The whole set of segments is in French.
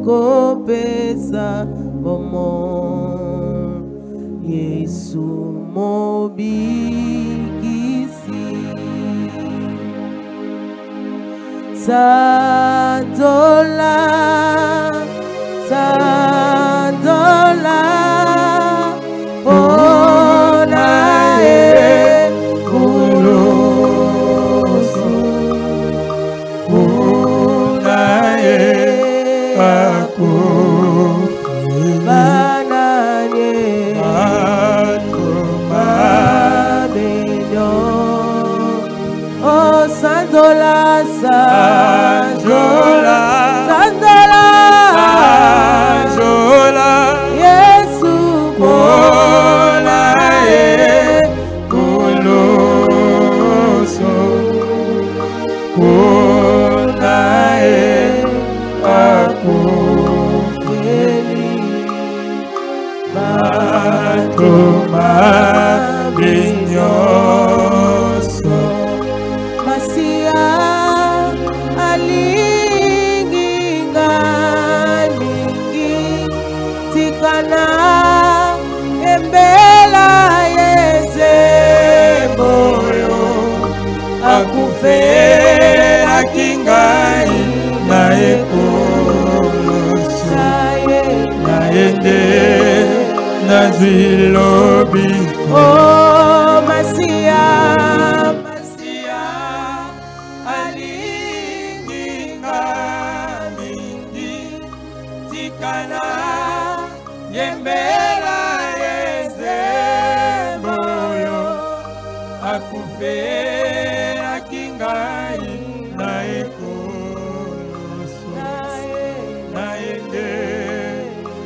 kopesa bomo Yesu mobikisi Sandola Sandola Ona kulosu Ona akufi Bananye Atumabeno Oh Sandola Sandola Sandola Sandola Yesu Kola Koloso Kola Akufeli Batoma Binyoso Masia Alingi Ngalingi Tikana Embela Yeze Boyo Akufe Akingai Naekoloso Naende Nazilobi Oh Masia Masia Alingi Ngalingi Tikana Yembela Yeze Boyo Akufe Akingai Naekoloso Naende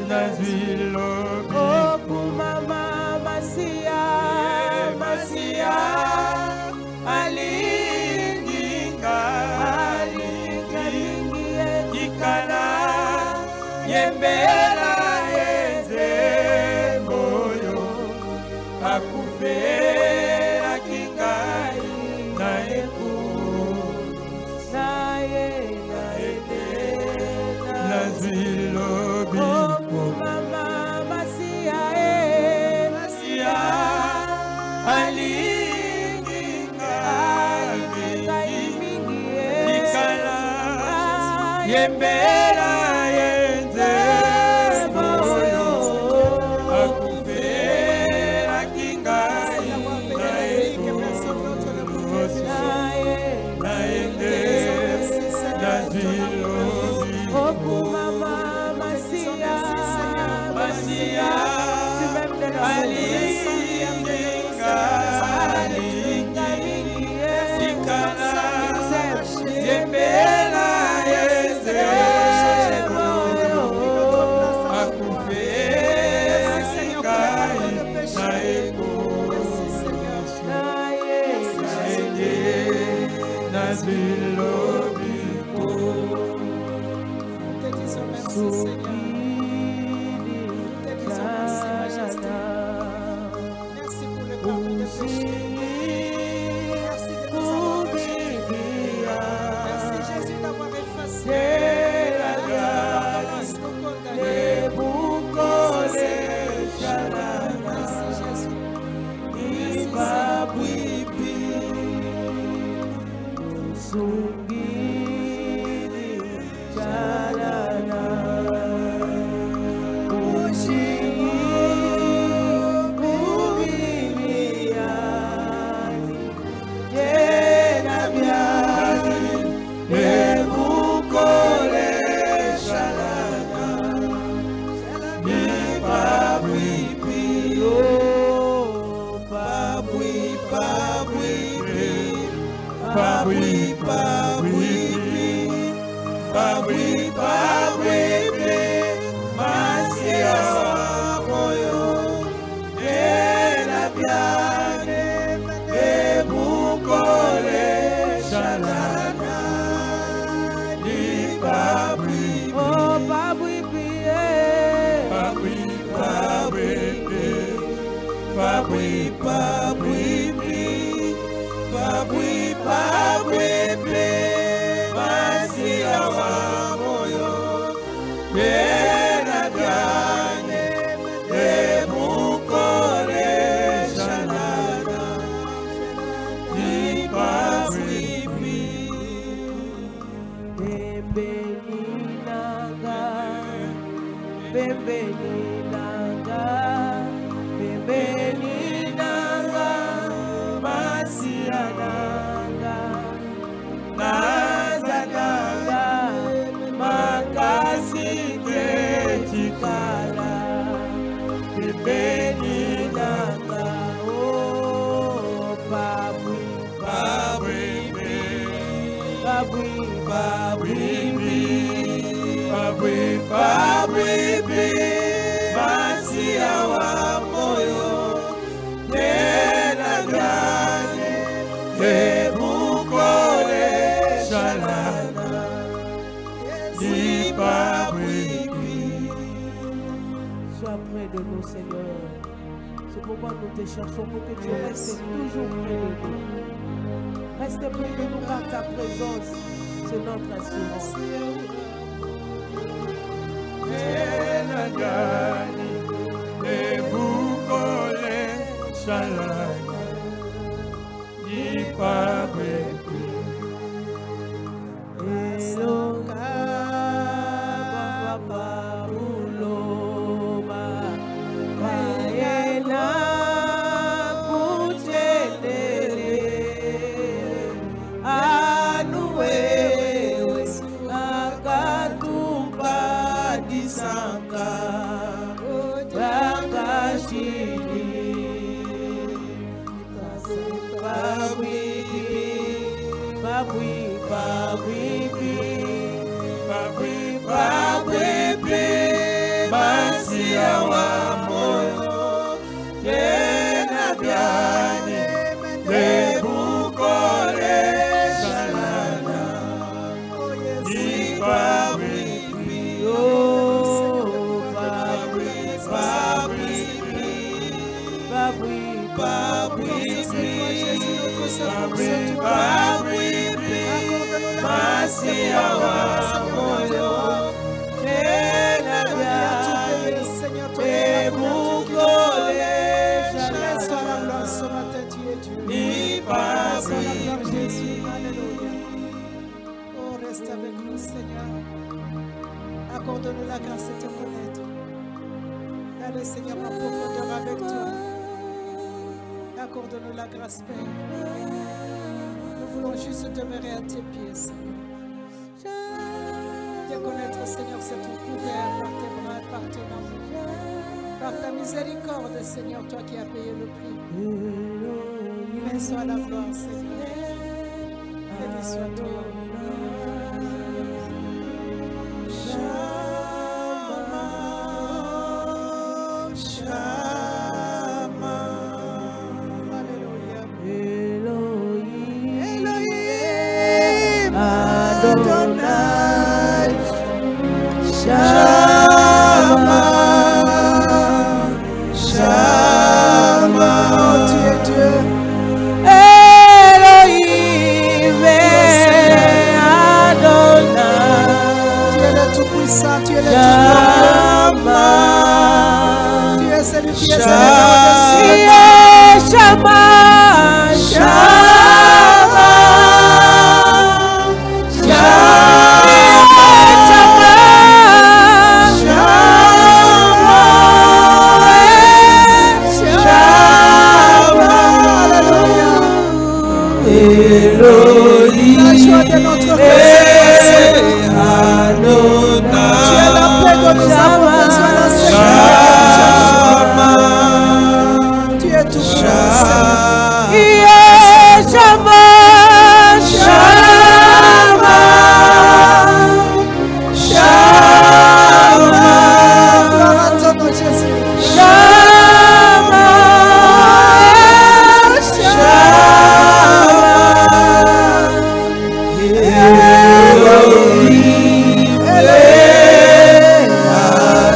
Nazilobi Oh Kumama Masia Masia Alingi Ngalingi Tikana Yembela Yeze Boyo Akufe Akingai Nazilobi Oh Mama Masia Masia Alingi Ngalingi Tikana Yembela Yeze Boyo Akufe Akingai Nazilobi Oh Mama Masia Masia Alingi Ngalingi Tikana Yembela Yeze Boyo Akufe Akingai Nazilobi Merci pour le pardon de péché. Merci de nous avoir péché. Merci Jésus d'avoir effacé la grâce nos condamnés. Merci Jésus. tena gani ebukole shalana ipaswipi Bembeninanga masiananga nazananga makasi ketikala bembeninanga oh babwi masia wa moyo tena gani ebukole shalana ipabwibi. Sois près de nous, Seigneur. C'est pourquoi nous te cherchons, pour que tu restes toujours près de nous. Reste près de nous par ta présence. C'est notre assurance. Tena gani ebukole shalana ipabwibi. Esoka baba uloma kaena kuchendele anuwewe akatumba disanga jakashini babwibi masia wa moyo tena gani ebukole shalana ipabwibi oh babwibi masia wa moyo tena gani ebukole shalana ipabwibi. Oh, reste avec nous, Seigneur. Accorde-nous la grâce de te connaître. Allez, Seigneur, en profondeur avec toi. Accorde-nous la grâce, Père. Nous voulons juste demeurer à tes pieds, Seigneur. Te connaître, Seigneur, c'est ton couvert par tes bras, par ton amour. Par ta miséricorde, Seigneur, toi qui as payé le prix. Mais sois la gloire, Seigneur. Béni soit ton nom. Adonai, Shama, Shama, Tu es Dieu. Elohim, Adonai, Tu es le Tout-Puissant, tu es le Shama, Tout-Puissant. Tu es celui qui est Shama, Shama.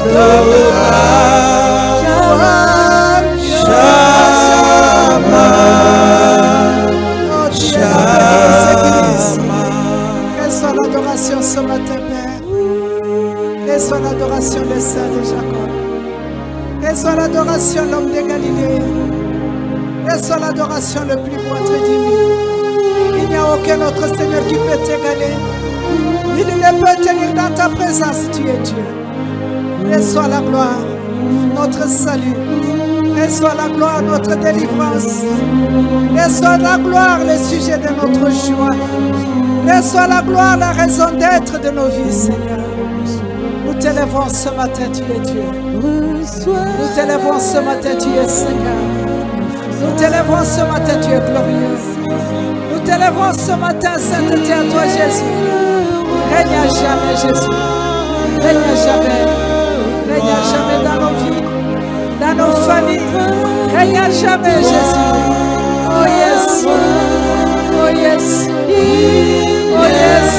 Adonai. Reçois l'adoration des saints de Jacob. Reçois l'adoration l'homme de Galilée. Reçois l'adoration le plus beau entre 10 000. Il n'y a aucun autre Seigneur qui peut t'égaler. Il ne peut tenir dans ta présence, tu es Dieu. Reçois la gloire, notre salut. Reçois la gloire, notre délivrance. Reçois la gloire, le sujet de notre joie. Reçois la gloire, la raison d'être de nos vies, Seigneur. Nous t'élèvons ce matin, tu es Dieu. Nous t'élèvons ce matin, tu es Seigneur. Nous t'élèvons ce matin, tu es glorieux. Nous t'élèvons ce matin, sainteté à toi, Jésus. Règne à jamais, Jésus. Règne à jamais. Règne à jamais dans nos vies, dans nos familles. Règne à jamais, Jésus. Oh yes. Oh yes. Oh yes.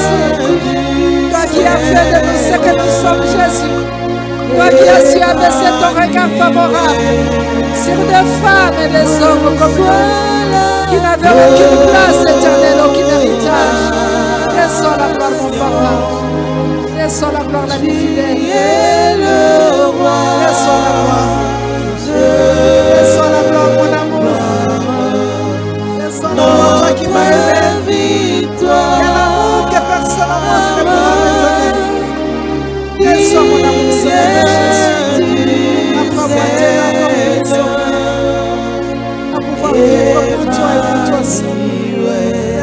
Toi qui as fait de nous ce que nous sommes, Jésus. Toi qui as su abaisser ton regard favorable sur des femmes et des hommes comme nous, qui n'avaient aucune place éternelle, aucun héritage. Reçois la gloire, mon papa. Reçois la gloire, la vie fidèle. Reçois la gloire. Reçois la gloire, mon amour. Reçois la gloire, toi qui m'as aimé. Quel amour que personne au monde ne pourra me donner. Reçois mon amour, Seigneur Jésus. La pauvreté, la compréhension. À pouvoir vivre pour toi et pour toi seul.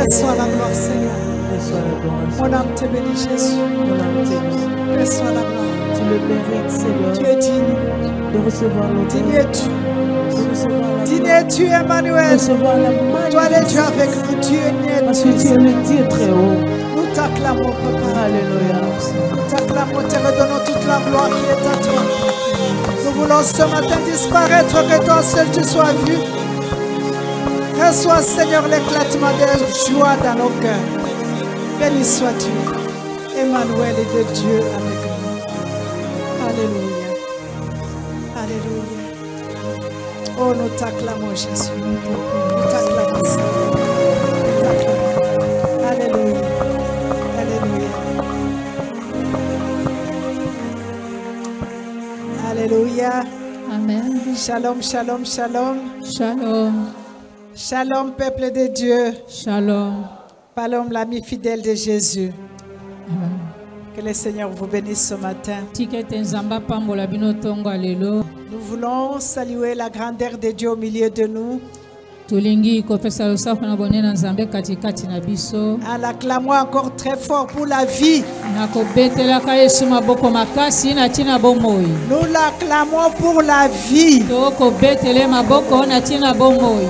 Reçois la gloire, Seigneur. Mon âme te bénit, Jésus. Reçois la gloire. Tu le mérites, Seigneur. Tu es digne. De recevoir le Digne es-tu. de recevoir la Digne es-tu, Emmanuel. recevoir la Toi, le Dieu magnificence. avec nous, Dieu Parce n'est-tu. que tu es le Dieu très haut. Nous t'acclamons, Papa. Alléluia. Nous t'acclamons, te redonnons toute la gloire qui est à toi. Nous voulons ce matin disparaître, que toi seul tu sois vu. Reçois, Seigneur, l'éclatement de joie dans nos cœurs. Béni sois-tu. Emmanuel est de Dieu avec nous. Alléluia. Alléluia. Oh, nous t'acclamons, Jésus. Nous t'acclamons, Seigneur. Nous t'acclamons. Alléluia. Alléluia. Alléluia. Amen. Shalom, shalom, shalom. Shalom. Shalom, peuple de Dieu. Shalom. Shalom, l'ami fidèle de Jésus. Amen. Que le Seigneur vous bénisse ce matin. Tikete nzamba pambola bino tongo alelo. Nous voulons saluer la grandeur de Dieu au milieu de nous. Tolingi kopesa losafu na bonena nzambe katikati na biso. En l'acclamant encore très fort pour la vie. Nakobetelaka Yesu maboko makasi na tina bomoi. Nous l'acclamons pour la vie. Tokobetele maboko na tina bomoi.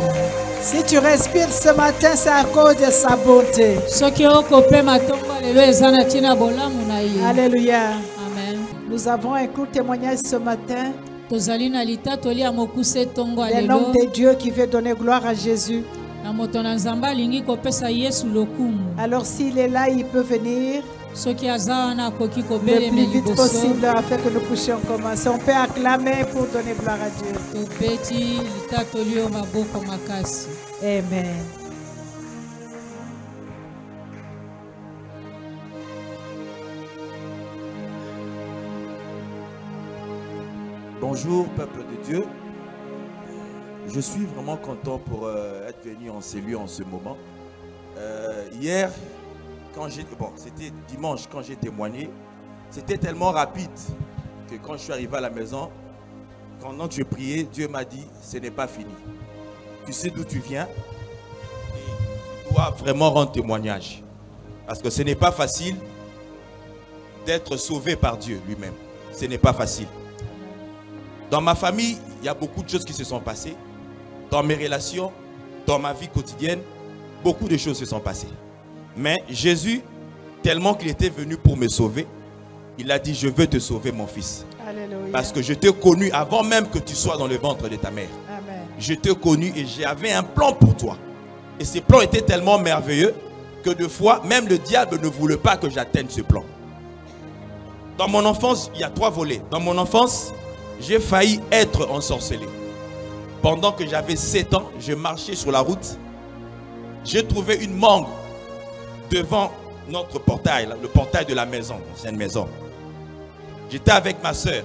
Si tu respires ce matin, c'est à cause de sa bonté. Soki okopema tongo alelo eza na tina bolamu na ye. Alléluia. Amen. Nous avons un court témoignage ce matin Tozali na litatoli ya mokuse tongo d'un alelo. homme de Dieu qui veut donner gloire à Jésus. Na moto na nzamba alingi kopesa Yesu lokumu. Alors s'il est là, il peut venir Soki aza wana akoki le kobelema plus vite liboso. possible afin que nous puissions commencer. On peut acclamer pour donner gloire à Dieu. Topeti litatoli yo maboko makasi. Amen. Bonjour peuple de Dieu, je suis vraiment content pour être venu en ces lieux en ce moment. Hier, quand c'était dimanche quand j'ai témoigné, c'était tellement rapide que quand je suis arrivé à la maison, pendant que je priais, Dieu m'a dit ce n'est pas fini. Tu sais d'où tu viens et tu dois vraiment rendre témoignage. Parce que ce n'est pas facile d'être sauvé par Dieu lui-même. Ce n'est pas facile. Dans ma famille, il y a beaucoup de choses qui se sont passées. Dans mes relations, dans ma vie quotidienne, beaucoup de choses se sont passées. Mais Jésus, tellement qu'il était venu pour me sauver, il a dit, je veux te sauver mon fils. Alléluia. Parce que je t'ai connu avant même que tu sois dans le ventre de ta mère. Amen. Je t'ai connu et j'avais un plan pour toi. Et ce plan était tellement merveilleux que de fois, même le diable ne voulait pas que j'atteigne ce plan. Dans mon enfance, il y a 3 volets. Dans mon enfance, j'ai failli être ensorcelé. Pendant que j'avais 7 ans, je marchais sur la route. J'ai trouvé une mangue devant notre portail, le portail de la maison, l'ancienne maison. J'étais avec ma soeur.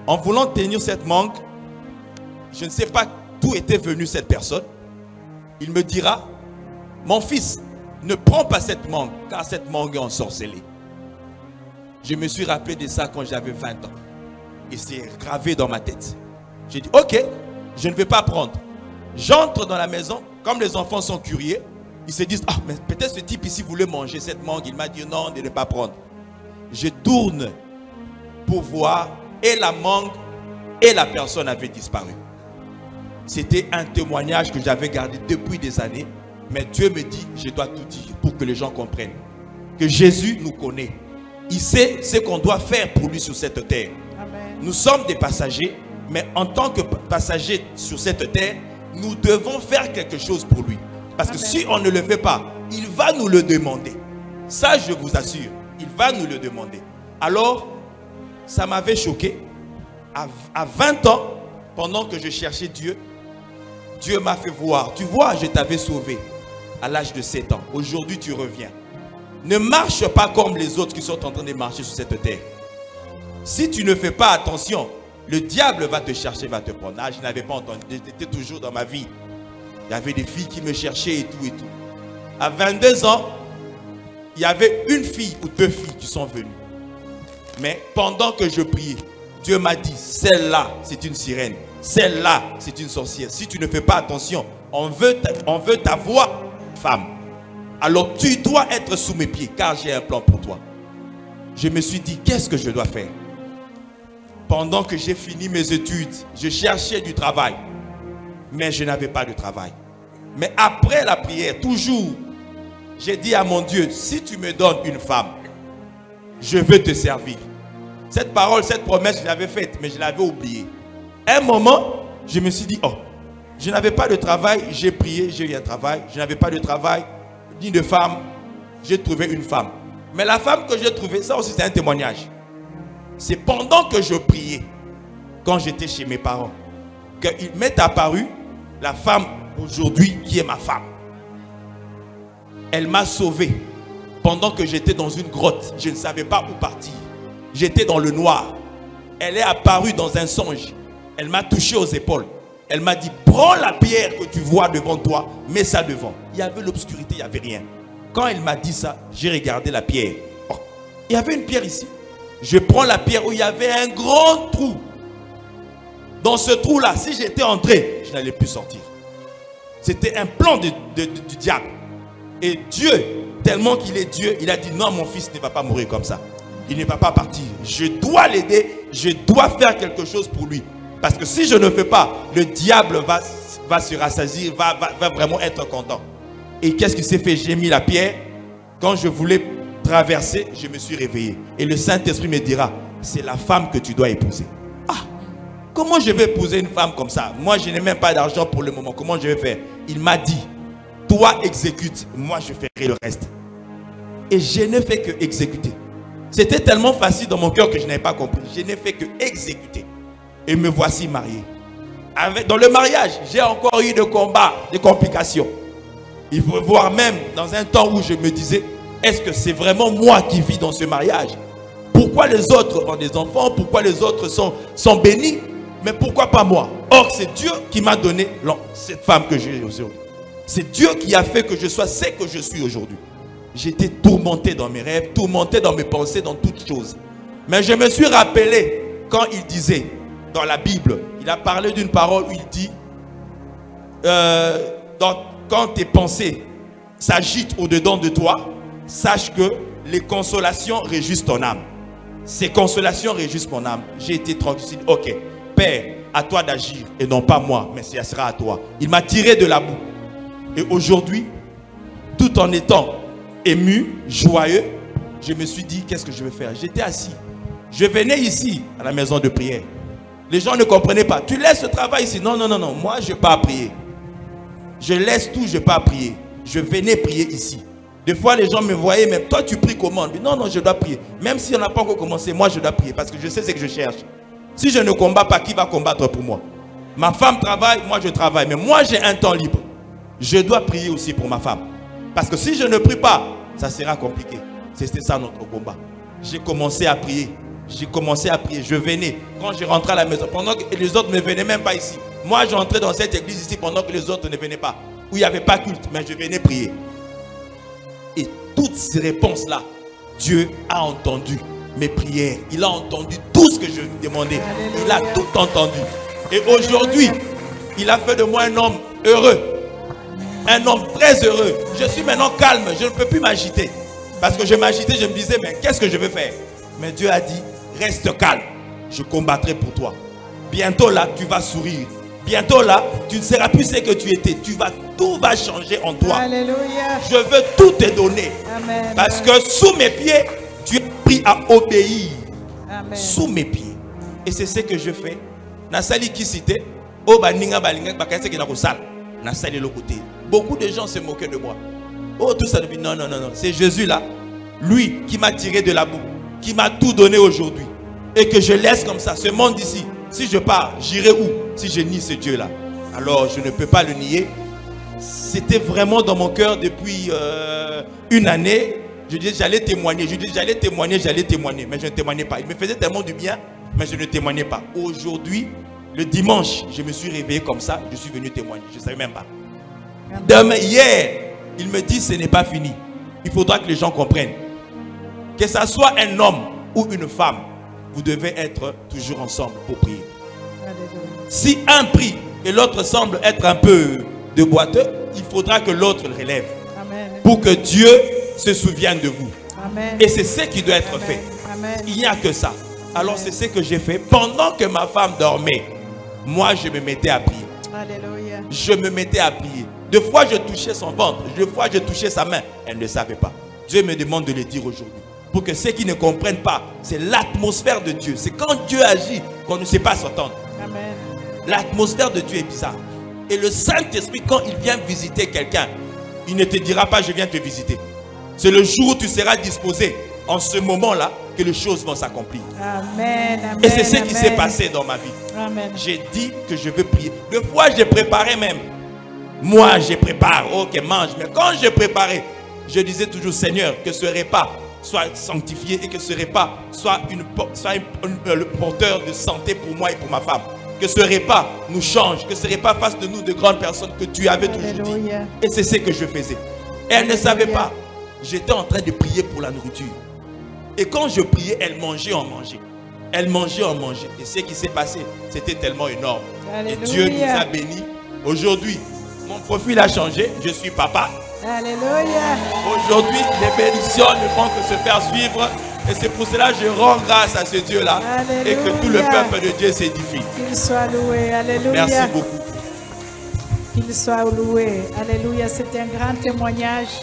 En voulant tenir cette mangue, je ne sais pas d'où était venue cette personne. Il me dira, mon fils, ne prends pas cette mangue, car cette mangue est ensorcelée. Je me suis rappelé de ça quand j'avais 20 ans. Et c'est gravé dans ma tête. J'ai dit, ok, je ne vais pas prendre. J'entre dans la maison, comme les enfants sont curieux, ils se disent, ah, mais peut-être ce type ici voulait manger cette mangue. Il m'a dit non, de ne pas prendre. Je tourne pour voir, et la mangue et la personne avait disparu. C'était un témoignage que j'avais gardé depuis des années. Mais Dieu me dit, je dois tout dire pour que les gens comprennent. Que Jésus nous connaît. Il sait ce qu'on doit faire pour lui sur cette terre. Amen. Nous sommes des passagers, mais en tant que passagers sur cette terre, nous devons faire quelque chose pour lui. Parce que si on ne le fait pas, il va nous le demander. Ça, je vous assure, il va nous le demander. Alors, ça m'avait choqué. À 20 ans, pendant que je cherchais Dieu, Dieu m'a fait voir. Tu vois, je t'avais sauvé à l'âge de 7 ans. Aujourd'hui, tu reviens. Ne marche pas comme les autres qui sont en train de marcher sur cette terre. Si tu ne fais pas attention, le diable va te chercher, va te prendre. Ah, je n'avais pas entendu. J'étais toujours dans ma vie. Il y avait des filles qui me cherchaient et tout et tout. À 22 ans, il y avait une fille ou deux filles qui sont venues. Mais pendant que je priais, Dieu m'a dit, celle-là, c'est une sirène. Celle-là, c'est une sorcière. Si tu ne fais pas attention, on veut t'avoir, femme. Alors tu dois être sous mes pieds, car j'ai un plan pour toi. Je me suis dit, qu'est-ce que je dois faire? Pendant que j'ai fini mes études, je cherchais du travail. Mais je n'avais pas de travail. Mais après la prière, toujours, j'ai dit à mon Dieu, si tu me donnes une femme, je veux te servir. Cette parole, cette promesse, je l'avais faite, mais je l'avais oubliée. Un moment, je me suis dit, oh, je n'avais pas de travail, j'ai prié, j'ai eu un travail. Je n'avais pas de travail, ni de femme, j'ai trouvé une femme. Mais la femme que j'ai trouvée, ça aussi c'est un témoignage. C'est pendant que je priais, quand j'étais chez mes parents, qu'il m'est apparu la femme aujourd'hui qui est ma femme. Elle m'a sauvé pendant que j'étais dans une grotte. Je ne savais pas où partir. J'étais dans le noir. Elle est apparue dans un songe. Elle m'a touché aux épaules. Elle m'a dit, prends la pierre que tu vois devant toi, mets ça devant. Il y avait l'obscurité, il n'y avait rien. Quand elle m'a dit ça, j'ai regardé la pierre. Oh, il y avait une pierre ici. Je prends la pierre où il y avait un grand trou. Dans ce trou-là, si j'étais entré, je n'allais plus sortir. C'était un plan du diable. Et Dieu, tellement qu'il est Dieu, il a dit, non, mon fils ne va pas mourir comme ça. Il ne va pas partir. Je dois l'aider, je dois faire quelque chose pour lui. Parce que si je ne fais pas, le diable va se rassasier, va vraiment être content. Et qu'est-ce qui s'est fait? J'ai mis la pierre. Quand je voulais traverser, je me suis réveillé. Et le Saint-Esprit me dira, c'est la femme que tu dois épouser. Ah, comment je vais épouser une femme comme ça? Moi, je n'ai même pas d'argent pour le moment. Comment je vais faire? Il m'a dit, toi exécute, moi je ferai le reste. Et je n'ai fait que exécuter. C'était tellement facile dans mon cœur que je n'avais pas compris. Je n'ai fait que exécuter. Et me voici marié. Dans le mariage, j'ai encore eu des combats, des complications. Il faut voir même dans un temps où je me disais, est-ce que c'est vraiment moi qui vis dans ce mariage? Pourquoi les autres ont des enfants? Pourquoi les autres sont bénis? Mais pourquoi pas moi? Or, c'est Dieu qui m'a donné cette femme que j'ai aujourd'hui. C'est Dieu qui a fait que je sois ce que je suis aujourd'hui. J'étais tourmenté dans mes rêves, tourmenté dans mes pensées, dans toutes choses. Mais je me suis rappelé quand il disait dans la Bible, il a parlé d'une parole où il dit quand tes pensées s'agitent au-dedans de toi, sache que les consolations réjouissent ton âme. Ces consolations réjouissent mon âme. J'ai été tranquille. Ok, Père, à toi d'agir et non pas moi, mais ça sera à toi. Il m'a tiré de la boue. Et aujourd'hui, tout en étant ému, joyeux, je me suis dit, qu'est-ce que je vais faire? J'étais assis. Je venais ici, à la maison de prière. Les gens ne comprenaient pas. Tu laisses ce travail ici. Non, non, non, non. Moi, je n'ai pas à prier. Je laisse tout, je n'ai pas à prier. Je venais prier ici. Des fois, les gens me voyaient, mais toi, tu pries comment? Non, non, je dois prier. Même si on n'a pas encore commencé, moi, je dois prier. Parce que je sais ce que je cherche. Si je ne combats pas, qui va combattre pour moi? Ma femme travaille, moi, je travaille. Mais moi, j'ai un temps libre. Je dois prier aussi pour ma femme. Parce que si je ne prie pas, ça sera compliqué. C'était ça notre combat. J'ai commencé à prier. j'ai commencé à prier. Je venais. Quand je rentrais à la maison, pendant que les autres ne venaient même pas ici. Moi, j'entrais dans cette église ici pendant que les autres ne venaient pas. Où il n'y avait pas culte, mais je venais prier. Et toutes ces réponses-là, Dieu a entendu mes prières. Il a entendu tout ce que je demandais. Il a tout entendu. Et aujourd'hui, il a fait de moi un homme heureux. Un homme très heureux. Je suis maintenant calme. Je ne peux plus m'agiter. Parce que je m'agitais, je me disais, mais qu'est-ce que je vais faire? Mais Dieu a dit, reste calme. Je combattrai pour toi. Bientôt là, tu vas sourire. Bientôt là, tu ne seras plus ce que tu étais. Tout va changer en toi. Alléluia. Je veux tout te donner. Amen. Parce que sous mes pieds, tu es pris à obéir. Amen. Sous mes pieds. Et c'est ce que je fais. Nasali qui citait, oh baninga balinga bakase qui na kosala. Nasali le côté. Beaucoup de gens se moquaient de moi. Oh tout ça depuis non non non non, c'est Jésus là, lui qui m'a tiré de la boue, qui m'a tout donné aujourd'hui et que je laisse comme ça ce monde ici. Si je pars, j'irai où? Si je nie ce Dieu là, alors je ne peux pas le nier. C'était vraiment dans mon cœur depuis une année. Je disais j'allais témoigner, j'allais témoigner, mais je ne témoignais pas. Il me faisait tellement du bien, mais je ne témoignais pas. Aujourd'hui, le dimanche, je me suis réveillé comme ça, je suis venu témoigner. Je ne savais même pas. Demain, hier, il me dit ce n'est pas fini. Il faudra que les gens comprennent. Que ça soit un homme ou une femme, vous devez être toujours ensemble pour prier. Si un prie et l'autre semble être un peu de boiteux, il faudra que l'autre le relève. Amen. Pour que Dieu se souvienne de vous. Amen. Et c'est ce qui doit être fait. Amen. Il n'y a que ça. Alors c'est ce que j'ai fait. Pendant que ma femme dormait, moi je me mettais à prier. Alléluia. Je me mettais à prier. Deux fois je touchais son ventre, deux fois je touchais sa main. Elle ne savait pas. Dieu me demande de le dire aujourd'hui. Pour que ceux qui ne comprennent pas, c'est l'atmosphère de Dieu. C'est quand Dieu agit qu'on ne sait pas s'entendre. Amen. L'atmosphère de Dieu est bizarre. Et le Saint-Esprit, quand il vient visiter quelqu'un, il ne te dira pas je viens te visiter. C'est le jour où tu seras disposé, en ce moment-là, que les choses vont s'accomplir. Amen. Amen. Et c'est ce qui Amen. s'est passé dans ma vie. Amen. J'ai dit que je veux prier. Deux fois, j'ai préparé même. Moi, je prépare. Ok, mange. Mais quand je préparais, je disais toujours, Seigneur, que ce repas soit sanctifié et que ce repas soit le porteur de santé pour moi et pour ma femme. Que ce repas nous change. Que ce repas fasse de nous de grandes personnes que tu avais toujours dit. Et c'est ce que je faisais. Et elle ne savait pas. J'étais en train de prier pour la nourriture. Et quand je priais, elle mangeait, on mangeait. Elle mangeait, on mangeait. Et ce qui s'est passé, c'était tellement énorme. Alléluia. Et Dieu nous a bénis. Aujourd'hui, mon profil a changé. Je suis papa. Alléluia. Aujourd'hui, les bénédictions ne font que se faire suivre. Et c'est pour cela que je rends grâce à ce Dieu-là. Et que tout le peuple de Dieu s'édifie. Qu'il soit loué. Alléluia. Merci beaucoup. Qu'il soit loué. Alléluia. C'est un grand témoignage.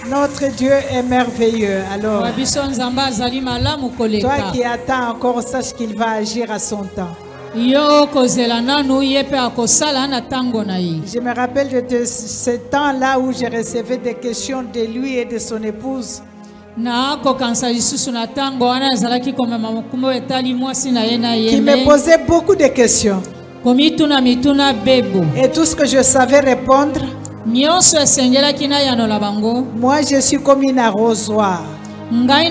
Notre Dieu est merveilleux. Alors, toi qui attends encore, sache qu'il va agir à son temps. Je me rappelle de ce temps-là où je recevais des questions de lui et de son épouse. Qui me posaient beaucoup de questions. Et tout ce que je savais répondre, moi je suis comme une arrosoir. Quand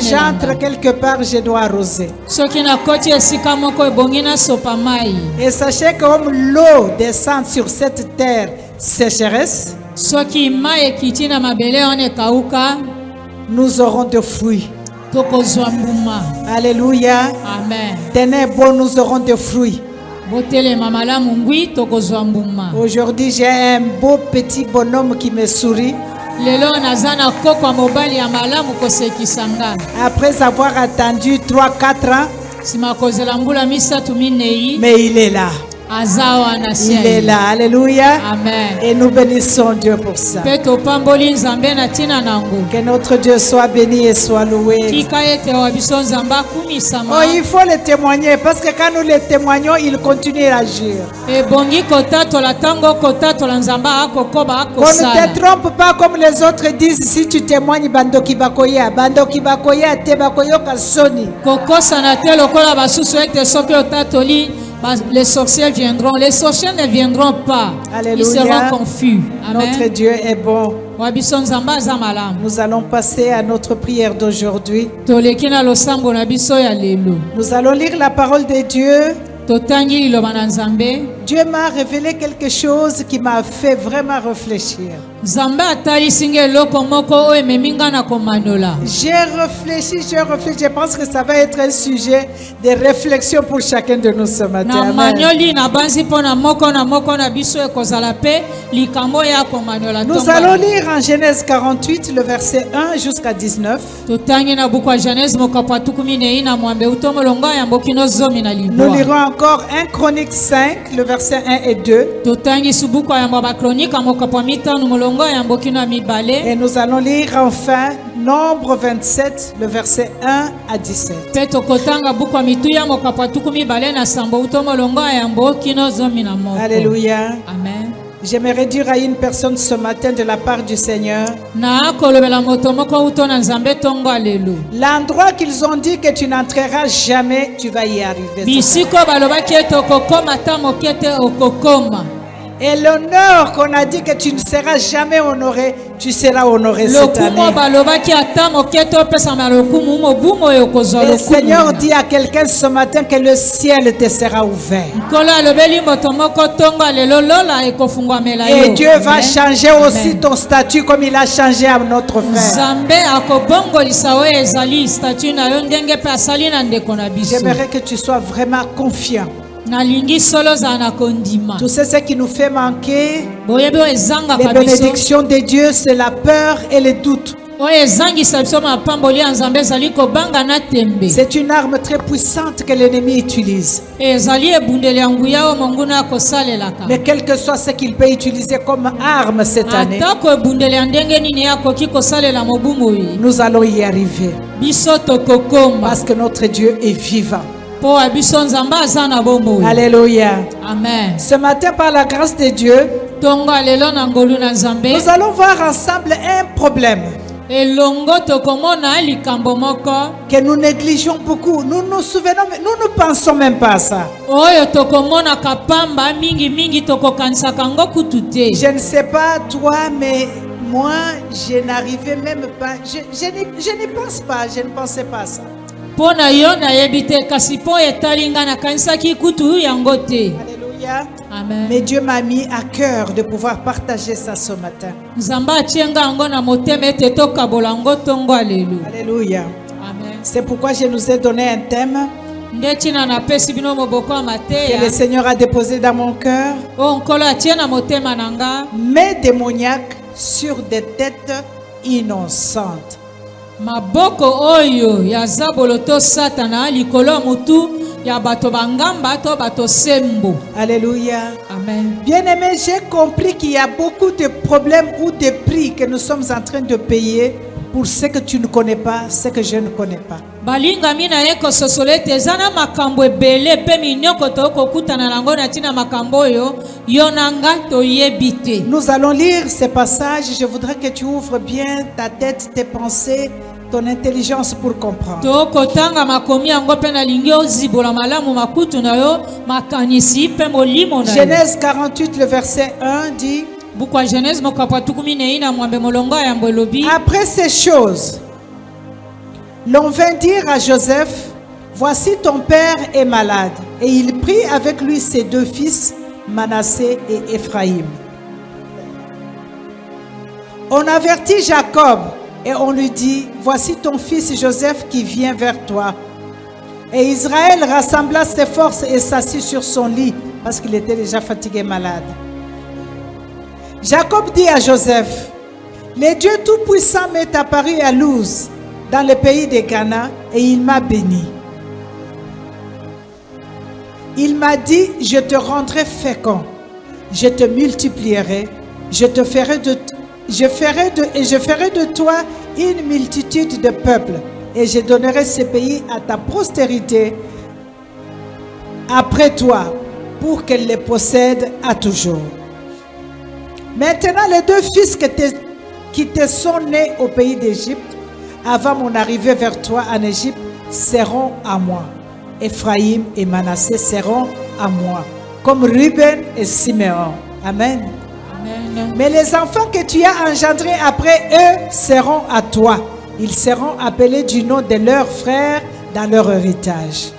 j'entre quelque part, je dois arroser. Et sachez que comme l'eau descend sur cette terre sécheresse, nous aurons de fruits. Alléluia. Amen. Tenez bon, nous aurons de fruits. Aujourd'hui, j'ai un beau petit bonhomme qui me sourit. Après avoir attendu 3-4 ans, mais il est là. Il est là. Alléluia. Amen. Et nous bénissons Dieu pour ça. Que notre Dieu soit béni et soit loué. Oh, il faut le témoigner parce que quand nous le témoignons, il continue à agir. Qu'on ne te trompe pas comme les autres disent. Si tu témoignes, Bandoki Bakoya te Bakoyo Kasoni. Les sorciers viendront. Les sorciers ne viendront pas. Alléluia. Ils seront confus. Notre Amen. Dieu est bon. Wabiso nzamba aza malamu. Nous allons passer à notre prière d'aujourd'hui. Toleki na losambo na biso ya lelo. Nous allons lire la parole de Dieu. Totangi liloba na Nzambe. Dieu m'a révélé quelque chose qui m'a fait vraiment réfléchir. Nzambe atalisi nge eloko moko oyo ememi nga na komanola. J'ai réfléchi, je pense que ça va être un sujet de réflexion pour chacun de nous ce matin. Na Amen. manyoli na banzi mpo na moko na biso ekozala pe likambo ya komanola. Nous allons lire en Genèse 48, le verset 1 jusqu'à 19. Totangi na buku ya Genèse mokapo atukumi na ina mwambe utomo longa ya mboki no zomi na Nous libwa. lirons encore 1 Chronique 5, le verset 1 et 2. Totangi subuku ya mba kronika mokapo mitano molongo ya mboki na mibale. Et nous allons lire enfin Nombre 27, le verset 1 à 17. Pe tokotanga buku ya mitu ya mokapo atukumi bale na sambo utomo longo ya mboki no zomi na moko. Alléluia. Amen. J'aimerais dire à une personne ce matin de la part du Seigneur, l'endroit qu'ils ont dit que tu n'entreras jamais, tu vas y arriver. Et l'honneur qu'on a dit que tu ne seras jamais honoré, tu seras honoré cette année. Le Seigneur dit à quelqu'un ce matin que le ciel te sera ouvert. Et Dieu va changer aussi ton statut comme il a changé à notre frère. J'aimerais que tu sois vraiment confiant. Tout ce qui nous fait manquer les bénédictions de Dieu, c'est la peur et le doute. C'est une arme très puissante que l'ennemi utilise. Mais quel que soit ce qu'il peut utiliser comme arme cette année, nous allons y arriver. Parce que notre Dieu est vivant. Alléluia. Amen. Ce matin, par la grâce de Dieu, nous allons voir ensemble un problème que nous négligeons beaucoup. Nous nous souvenons, nous ne pensons même pas à ça. Je ne sais pas toi, mais moi, je n'arrivais même pas. Je n'y pense pas. Je ne pensais pas à ça. Alléluia. Amen. Mais Dieu m'a mis à cœur de pouvoir partager ça ce matin. Alléluia. Amen. C'est pourquoi je nous ai donné un thème que le Seigneur a déposé dans mon cœur. Mes démoniaques sur des têtes innocentes. Maboko oyo ya zaboloto satana likolo mutu ya bato bangamba to bato sembo. Alléluia. Amen. Bien-aimé, j'ai compris qu'il y a beaucoup de problèmes ou de prix que nous sommes en train de payer pour ce que tu ne connais pas, ce que je ne connais pas. Balinga mina eko sosolete zana makambo ebele pe minyoko to kokutana nango na tina makambo yo yonanga to yebite. Nous allons lire ces passages. Je voudrais que tu ouvres bien ta tête, tes pensées, ton intelligence pour comprendre. To kotanga makomi yango pe na lingi ozibola malamu makutu na yo makanisi pe molimo na yo. Genèse 48, le verset 1 dit: Bukwa Genèse mokapo tukumi ne ina mwambe molongo ya mbwelobi. Après ces choses, l'on vint dire à Joseph: voici ton père est malade. Et il prit avec lui ses deux fils, Manassé et Ephraïm. On avertit Jacob et on lui dit: voici ton fils Joseph qui vient vers toi. Et Israël rassembla ses forces et s'assit sur son lit parce qu'il était déjà fatigué et malade. Jacob dit à Joseph: le Dieu Tout-Puissant m'est apparu à Luz, dans le pays de Ghana, et il m'a béni. Il m'a dit: je te rendrai fécond, je te multiplierai, je ferai de toi une multitude de peuples, et je donnerai ce pays à ta postérité après toi, pour qu'elle les possède à toujours. Maintenant, les deux fils qui te sont nés au pays d'Égypte, avant mon arrivée vers toi en Égypte, seront à moi. Ephraïm et Manassé seront à moi, comme Ruben et Siméon. Amen. Amen. Mais les enfants que tu as engendrés après eux seront à toi. Ils seront appelés du nom de leurs frères dans leur héritage.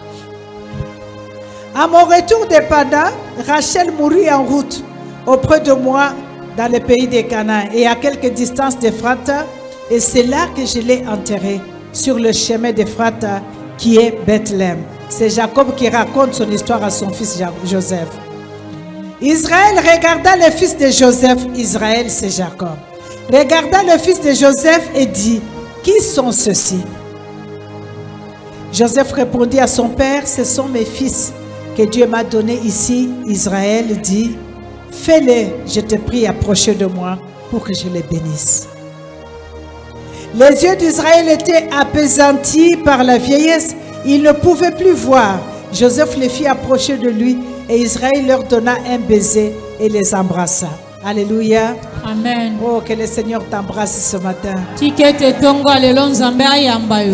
À mon retour de Pada, Rachel mourut en route auprès de moi dans le pays de Canaan et à quelques distances d'Ephrata. Et c'est là que je l'ai enterrée, sur le chemin d'Ephrata qui est Bethléem. C'est Jacob qui raconte son histoire à son fils Joseph. Israël regarda le fils de Joseph. Israël, c'est Jacob. Regarda le fils de Joseph et dit, qui sont ceux-ci? Joseph répondit à son père, ce sont mes fils que Dieu m'a donnés ici. Israël dit, fais-les, je te prie, approcher de moi pour que je les bénisse. Les yeux d'Israël étaient appesantis par la vieillesse. Il ne pouvait plus voir. Joseph les fit approcher de lui et Israël leur donna un baiser et les embrassa. Alléluia. Amen. Oh, que le Seigneur t'embrasse ce matin.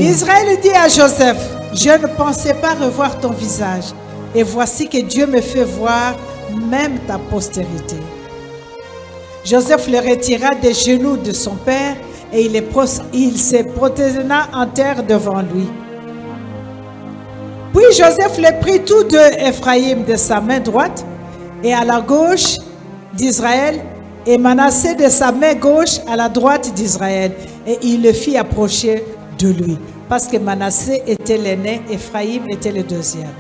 Israël dit à Joseph, je ne pensais pas revoir ton visage. Et voici que Dieu me fait voir même ta postérité. Joseph le retira des genoux de son père et il se prosterna en terre devant lui. Puis Joseph les prit tous deux, Ephraïm de sa main droite et à la gauche d'Israël, et Manassé de sa main gauche à la droite d'Israël, et il le fit approcher de lui, parce que Manassé était l'aîné, Ephraïm était le deuxième.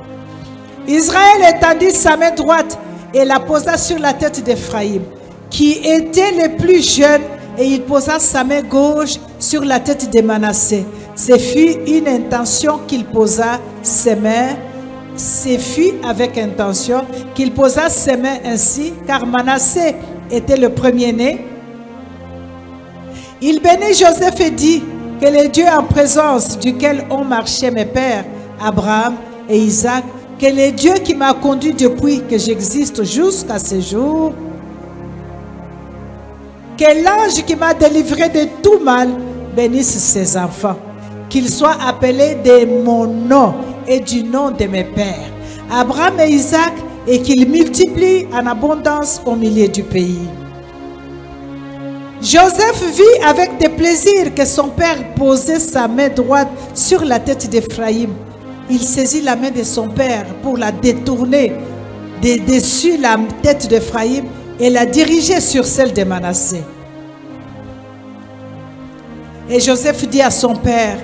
Israël étendit sa main droite et la posa sur la tête d'Ephraïm, qui était le plus jeune, et il posa sa main gauche sur la tête de Manassé. Ce fut une intention qu'il posa ses mains. Ce fut avec intention qu'il posa ses mains ainsi, car Manassé était le premier-né. Il bénit Joseph et dit, que le Dieu en présence duquel ont marché mes pères, Abraham et Isaac, que le Dieu qui m'a conduit depuis que j'existe jusqu'à ce jour, que l'ange qui m'a délivré de tout mal bénisse ses enfants, qu'ils soient appelés de mon nom et du nom de mes pères, Abraham et Isaac, et qu'ils multiplient en abondance au milieu du pays. Joseph vit avec des plaisirs que son père posait sa main droite sur la tête d'Ephraïm. Il saisit la main de son père pour la détourner de dessus la tête d'Ephraïm et la diriger sur celle de Manassé. Et Joseph dit à son père,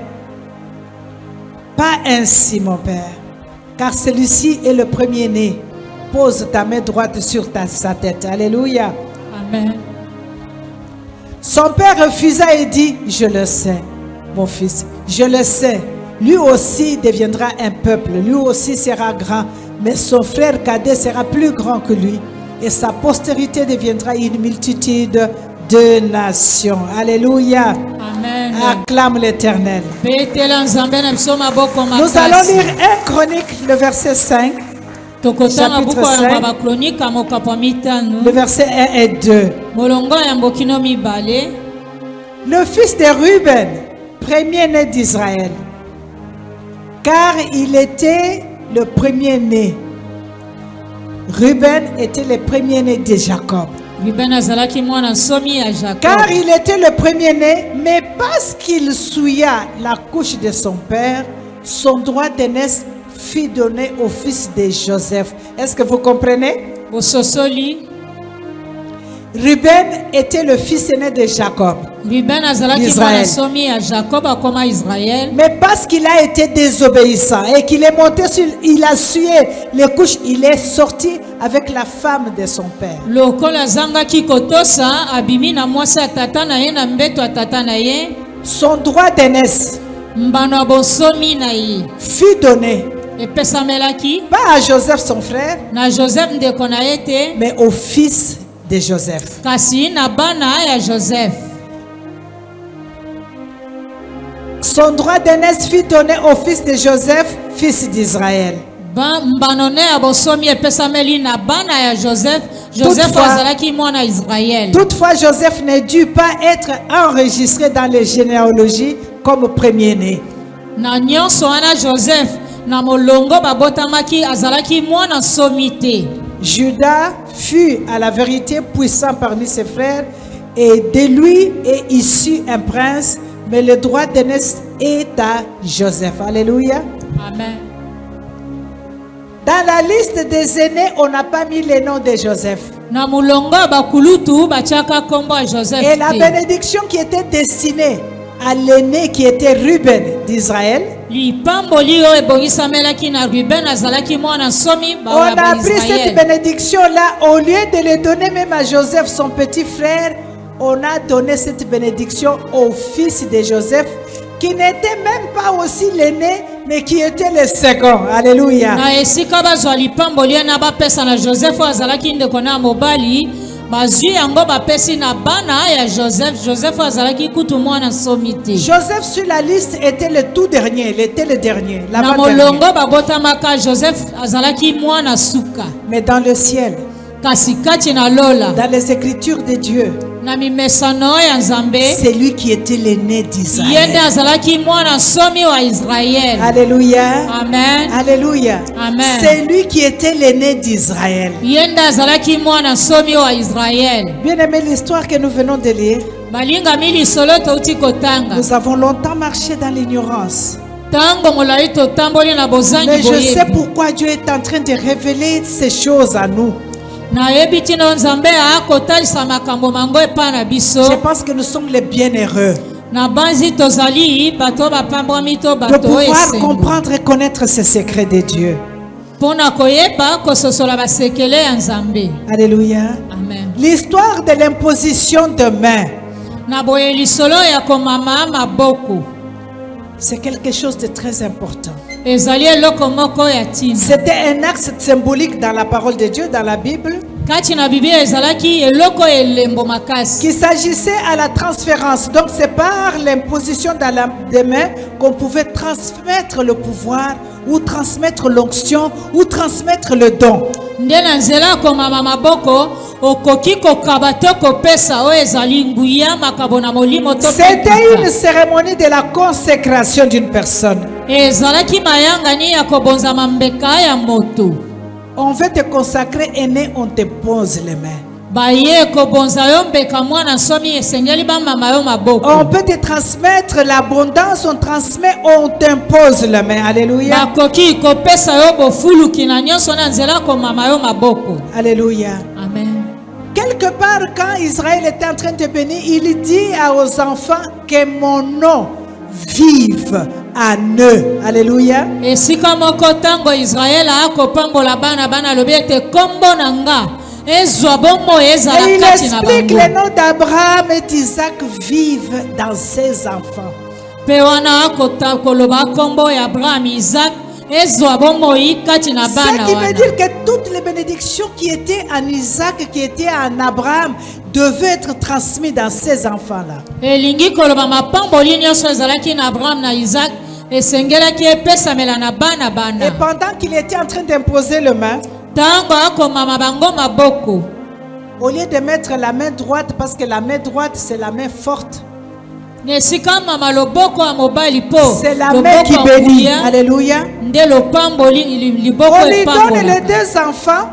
pas ainsi mon père, car celui-ci est le premier-né. Pose ta main droite sur sa tête. Alléluia. Amen. Son père refusa et dit, je le sais, mon fils, je le sais. Lui aussi deviendra un peuple, lui aussi sera grand, mais son frère cadet sera plus grand que lui, et sa postérité deviendra une multitude de nations. Alléluia. Amen. Acclame l'Éternel. Nous Nous allons lire 1 Chronique, le verset 5, chapitre 5, le verset 1 et 2. Le fils de Ruben, premier-né d'Israël, car il était le premier-né. Ruben était le premier-né de Jacob. Car il était le premier-né, mais parce qu'il souilla la couche de son père, son droit d'aînesse fut donné au fils de Joseph. Est-ce que vous comprenez? Ruben était le fils aîné de Jacob. Mais parce qu'il a été désobéissant et qu'il est monté sur, il a sué les couches, il est sorti avec la femme de son père. Son droit d'aînesse fut donné pas à Joseph son frère, mais au fils de Joseph. Son droit d'aînesse fut donné au fils de Joseph, fils d'Israël. Toutefois, Joseph ne dut pas être enregistré dans les généalogies comme premier-né. Na molongo babotamaki azalaki mwana somité. Judas fut à la vérité puissant parmi ses frères, et de lui est issu un prince, mais le droit d'aînesse est à Joseph. Alléluia. Amen. Dans la liste des aînés, on n'a pas mis le nom de Joseph. Na mulongo bakulutu bachaka kombo ya Joseph. Et la bénédiction qui était destinée à l'aîné qui était Ruben d'Israël, Lipamboli oyo ebongisamelaki na Ruben azalaki mwana somi on a pris cette bénédiction-là, au lieu de le donner même à Joseph, son petit frère, on a donné cette bénédiction au fils de Joseph, qui n'était même pas aussi l'aîné, mais qui était le second. Alléluia. Na esika bazwa lipamboli na bapesa na Joseph azalaki ndeko na mobali bazwi yango bapesi na bana ya Joseph azalaki kutu mwana somité. Joseph sur la liste était le tout dernier, il était le dernier. Na molongo babotamaka Joseph azalaki mwana suka. Mais dans le ciel, Kasi kati na lola dans les écritures de Dieu, na mimesano ya Nzambe c'est lui qui était l'aîné d'Israël. yende azalaki mwana somi wa Israël. Alléluia. Amen. Alléluia. Amen. C'est lui qui était l'aîné d'Israël. Yende azalaki mwana somi wa Israël. Bien aimé, l'histoire que nous venons de lire, Balinga mili solo touti kotanga. nous avons longtemps marché dans l'ignorance. Tango molai to tamboli na bozangi Mais je boyebi. sais pourquoi Dieu est en train de révéler ces choses à nous. Na yebi tina Nzambe akotalisa makambo mango epa na biso. Je pense que nous sommes les bienheureux Na banzi tozali bato bapambwami to de bato pouvoir esengo. comprendre et connaître ces secrets de Dieu. Pona koyeba kososola basekele ya Nzambe. Alléluia. Amen. L'histoire de l'imposition de main, Na boye lisolo ya komama maboko. c'est quelque chose de très important. Ezali eloko moko ya tina. C'était un acte symbolique dans la parole de Dieu, dans la Bible, Kati na Biblia ezalaki eloko elembo makasi. qu'il s'agissait à la transférence. Donc c'est par l'imposition des mains qu'on pouvait transmettre le pouvoir, ou transmettre l'onction, ou transmettre le don. Nde na nzela komama maboko okoki kokaba to kopesa oyo ezali nguya makabo na molimo to. C'était une cérémonie de la consécration d'une personne. Ezalaki mayangani ya kobonzama mbeka ya moto. On veut te consacrer, aîné, on te pose les mains. Baye kobonza yo mbeka mwana somi esengeli bamama yo maboko. On peut te transmettre l'abondance, on transmet, on t'impose les mains. Alléluia. Bakoki kopesa yo bofuluki na nyonso na nzela komama yo maboko. Alléluia. Amen. Quelque part, quand Israël était en train de bénir, il dit aux enfants que mon nom vive en eux. Alléluia. Esika moko tango Israël akopambola bana lobi ete kombo na nga ezwa bombo ezala Et il kati na explique bango. le nom d'Abraham et d'Isaac vivent dans ses enfants. Pe wana akota koloba kombo ya Abraham Isaac ezwa bombo kati na Ce bana qui veut wana. dire que toutes les bénédictions qui étaient en Isaac, qui étaient en Abraham, devaient être transmises dans ces enfants-là. Elingi koloba mapamboli nyonso ezalaki na Abraham na Isaac esengelaki epesamela na bana Et bana. pendant qu'il était en train d'imposer le main, Tango akomama bango maboko. au lieu de mettre la main droite, parce que la main droite c'est la main forte, Nesika mama loboko ya mobali po. c'est la loboko main qui ya bénit. nguya, Alléluia. nde lopamboli liboko On lui donne les epambolaka. deux enfants,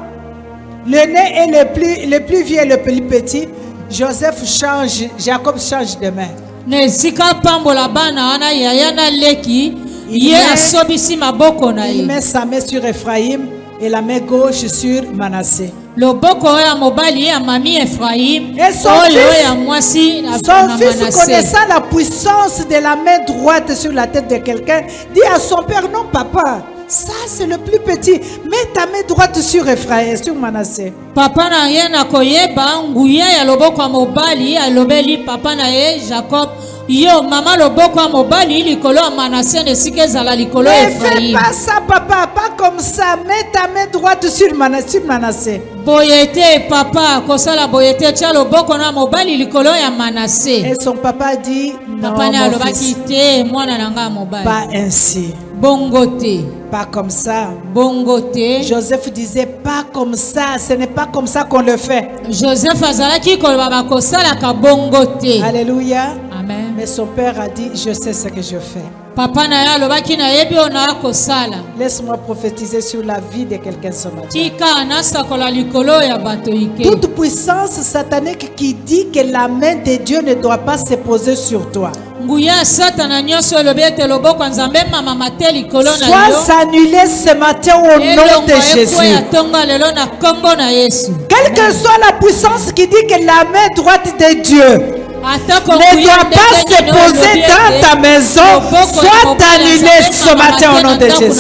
l'aîné et le plus vieux et le plus petit. Joseph change, Jacob change de main. Nesika pambola bana wana yaya na leki Il ye met- asobisi maboko na Il ye. met sa main sur Ephraïm et la main gauche sur Manassé. Loboko oyo ya mobali ya mami Ephraim Et son oyo fils- ya mwasi na Son fils, Manassé. connaissant la puissance de la main droite sur la tête de quelqu'un, dit à son père, non papa, ça c'est le plus petit. Mets ta main droite sur Ephraïm, sur Manassé. Papa na ye na koyeba nguya ya loboko ya mobali alobeli papa na ye Jacob yo mama loboko ya mobali likolo ya Manassé nesika ezala likolo ya Ne fais Ephraim. pas ça papa, pas comme ça. Mets ta main droite sur Manassé. Boye te papa kosala boye te tia loboko na mobali likolo ya Manassé. Et son papa dit, non Papa na mon alobaki fils, te mwana na nga mobali. pas ainsi. Bongo te. Pas comme ça. Bongo te. Joseph disait, pas comme ça. Ce n'est pas comme ça qu'on le fait. Joseph azalaki koloba bakosalaka bongo te. Alléluia. Amen. Mais son père a dit, je sais ce que je fais. Papa na ya lobaki na yebi ona kosala. Laisse-moi prophétiser sur la vie de quelqu'un ce matin. Tika anasa kola likolo ya bato ike. Toute puissance satanique qui dit que la main de Dieu ne doit pas se poser sur toi. Nguya satana nyonso lobete loboko nzambe mama mate likolo na yo. Sois annulé ce matin au nom de Jésus. Ya tonga lelo na kombo na Yesu. Quelle que soit la puissance qui dit que la main droite de Dieu ne doit pas se poser dans ta maison, sois annulé ce matin au nom de Jésus.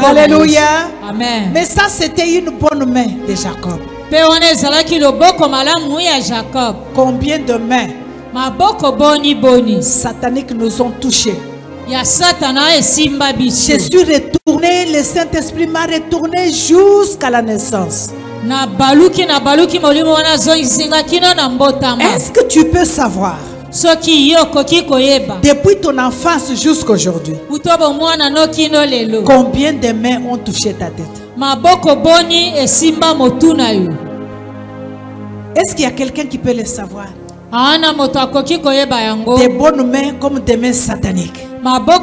Alléluia. Amen. Mais ça, c'était une bonne main de Jacob. Combien de mains sataniques nous ont touchés? Je suis retourné, le Saint-Esprit m'a retourné jusqu'à la naissance. Est-ce que tu peux savoir depuis ton enfance jusqu'à aujourd'hui combien de mains ont touché ta tête? Est-ce qu'il y a quelqu'un qui peut le savoir? Des bonnes mains comme des mains sataniques. Notre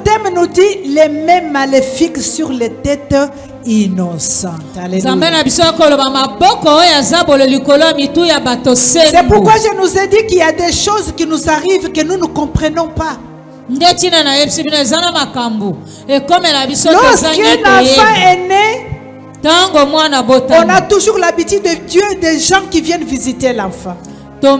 thème nous dit les mains maléfiques sur les têtes innocentes. Alléluia. C'est pourquoi je nous ai dit qu'il y a des choses qui nous arrivent que nous ne comprenons pas. Lorsqu'un enfant est né, on a toujours l'habitude de Dieu et des gens qui viennent visiter l'enfant. Et nous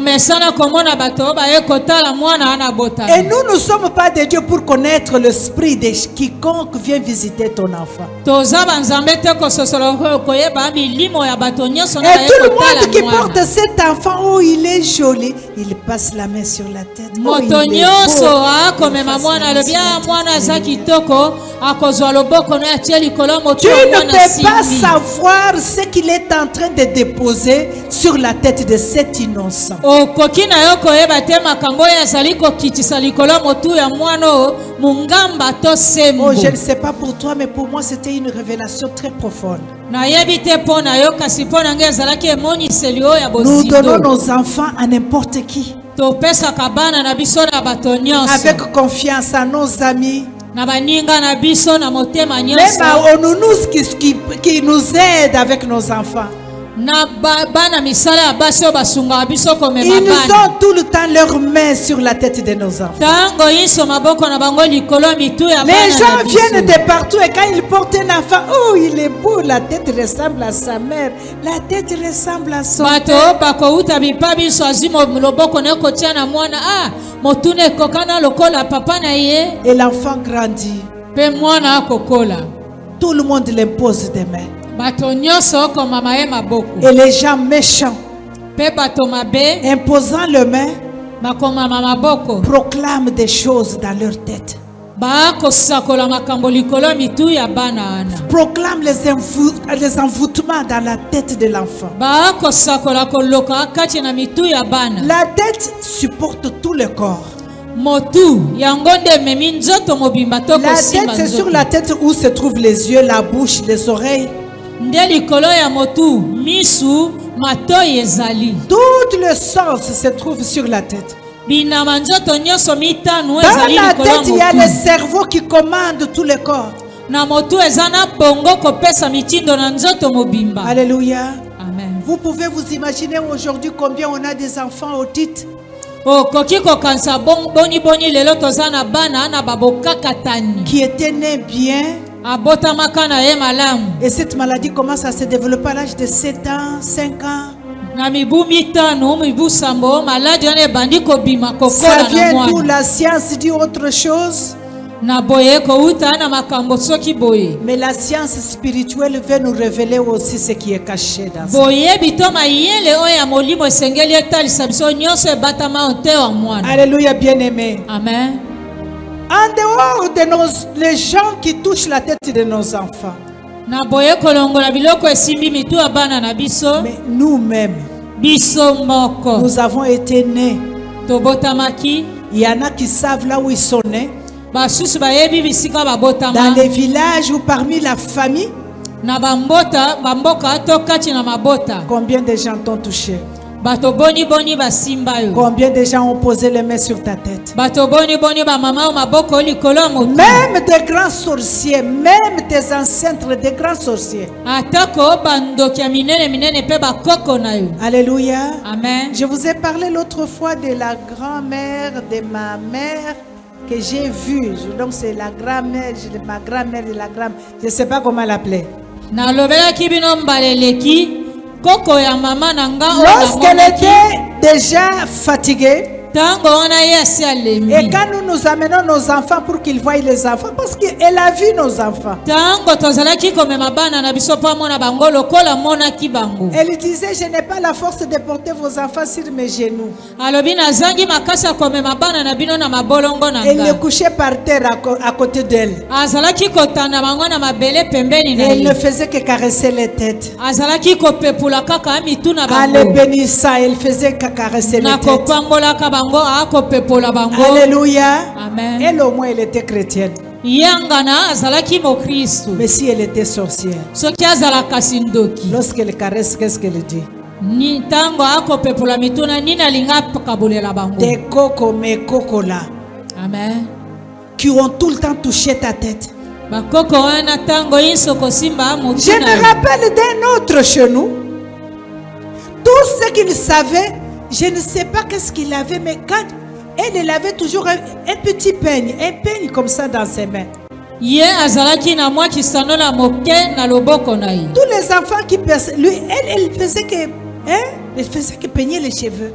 ne sommes pas de Dieu pour connaître l'esprit de quiconque vient visiter ton enfant. Et tout le monde qui porte cet enfant, oh il est joli, il passe la main sur la tête. Oh, il est beau. Tu ne peux pas savoir ce qu'il est en train de déposer sur la tête de cet innocent. Oh, je ne sais pas pour toi, mais pour moi c'était une révélation très profonde. Nous donnons nos enfants à n'importe qui, avec confiance à nos amis, même aux nounous qui nous aident avec nos enfants. Ils ont tout le temps leurs mains sur la tête de nos enfants. Les gens viennent de partout et quand ils portent un enfant, oh il est beau, la tête ressemble à sa mère, la tête ressemble à son père. Et l'enfant grandit. Tout le monde l'impose des mains. Et les gens méchants, imposant leurs mains, proclament des choses dans leur tête. Proclament les envoûtements dans la tête de l'enfant. La tête supporte tout le corps. La tête, c'est sur la tête où se trouvent les yeux, la bouche, les oreilles. Tout le sens se trouve sur la tête. Dans la tête, il y a le cerveau qui commande tout le corps. Alléluia. Amen. Vous pouvez vous imaginer aujourd'hui combien on a des enfants autistes. Qui étaient nés bien. Et cette maladie commence à se développer à l'âge de 7 ans, 5 ans. Ça vient d'où la science dit autre chose. Mais la science spirituelle veut nous révéler aussi ce qui est caché dans ça. Alléluia, bien-aimé. Amen. En dehors de les gens qui touchent la tête de nos enfants, mais nous-mêmes, nous avons été nés. Il y en a qui savent là où ils sont nés. Dans les villages ou parmi la famille. Combien de gens t'ont touché? bato boni boni basimba yo. Combien de gens ont posé les mains sur ta tête? Bato boni boni ba mama o maboko likolo ya motu. Même des grands sorciers, même tes ancêtres, des grands sorciers. Atako bandoki ya minene minene pe bakoko na yo. Alléluia. Amen. Je vous ai parlé l'autre fois de la grand-mère de ma mère que j'ai vue. Donc c'est la grand-mère, ma grand-mère de la grand-mère. Je ne sais pas comment l'appeler. Na lobela kibino mbaleleki koko ya mama nanga o na Lorsqu'elle était déjà fatiguée, tango ona yesi alembi. et quand nous amenons nos enfants pour qu'ils voient les enfants, parce qu'elle a vu nos enfants. Tango tozalaki komema bana na biso pa mona bango lokola mona ki bango. Elle disait, je n'ai pas la force de porter vos enfants sur mes genoux. Alobi na zangi makasa komema bana na bino na mabolongo na Elle le nga. couchait par terre à côté d'elle. Azalaki kotanda bango na mabele pembeni na Elle ne ye. faisait que caresser les têtes. Azalaki kopepula kaka mitu na En les bango. bénissant, elle faisait que caresser les Na têtes. kopambola ka bango akopepola bango. Alléluia. Amen. Elle au moins, elle était chrétienne. Yangana azalaki mo Kristo. Mais si elle était sorcière, Soki azalaka sindoki. lorsqu'elle caresse, qu'est-ce qu'elle dit? Ni tango akopepola mituna nina linga kabolela bango. Des cocos, mes cocos là, Amen. qui ont tout le temps touché ta tête. Bakoko wana tango inso kosimba Je mutuna. me rappelle d'un autre chez nous. Tout ce qu'il savait, je ne sais pas qu'est-ce qu'il avait, mais quand elle avait toujours un petit peigne comme ça dans ses mains. Ye azalaki na mwa kisano la moke na loboko na ye. Tous les enfants qui perçaient, lui, elle faisait que peigner les cheveux.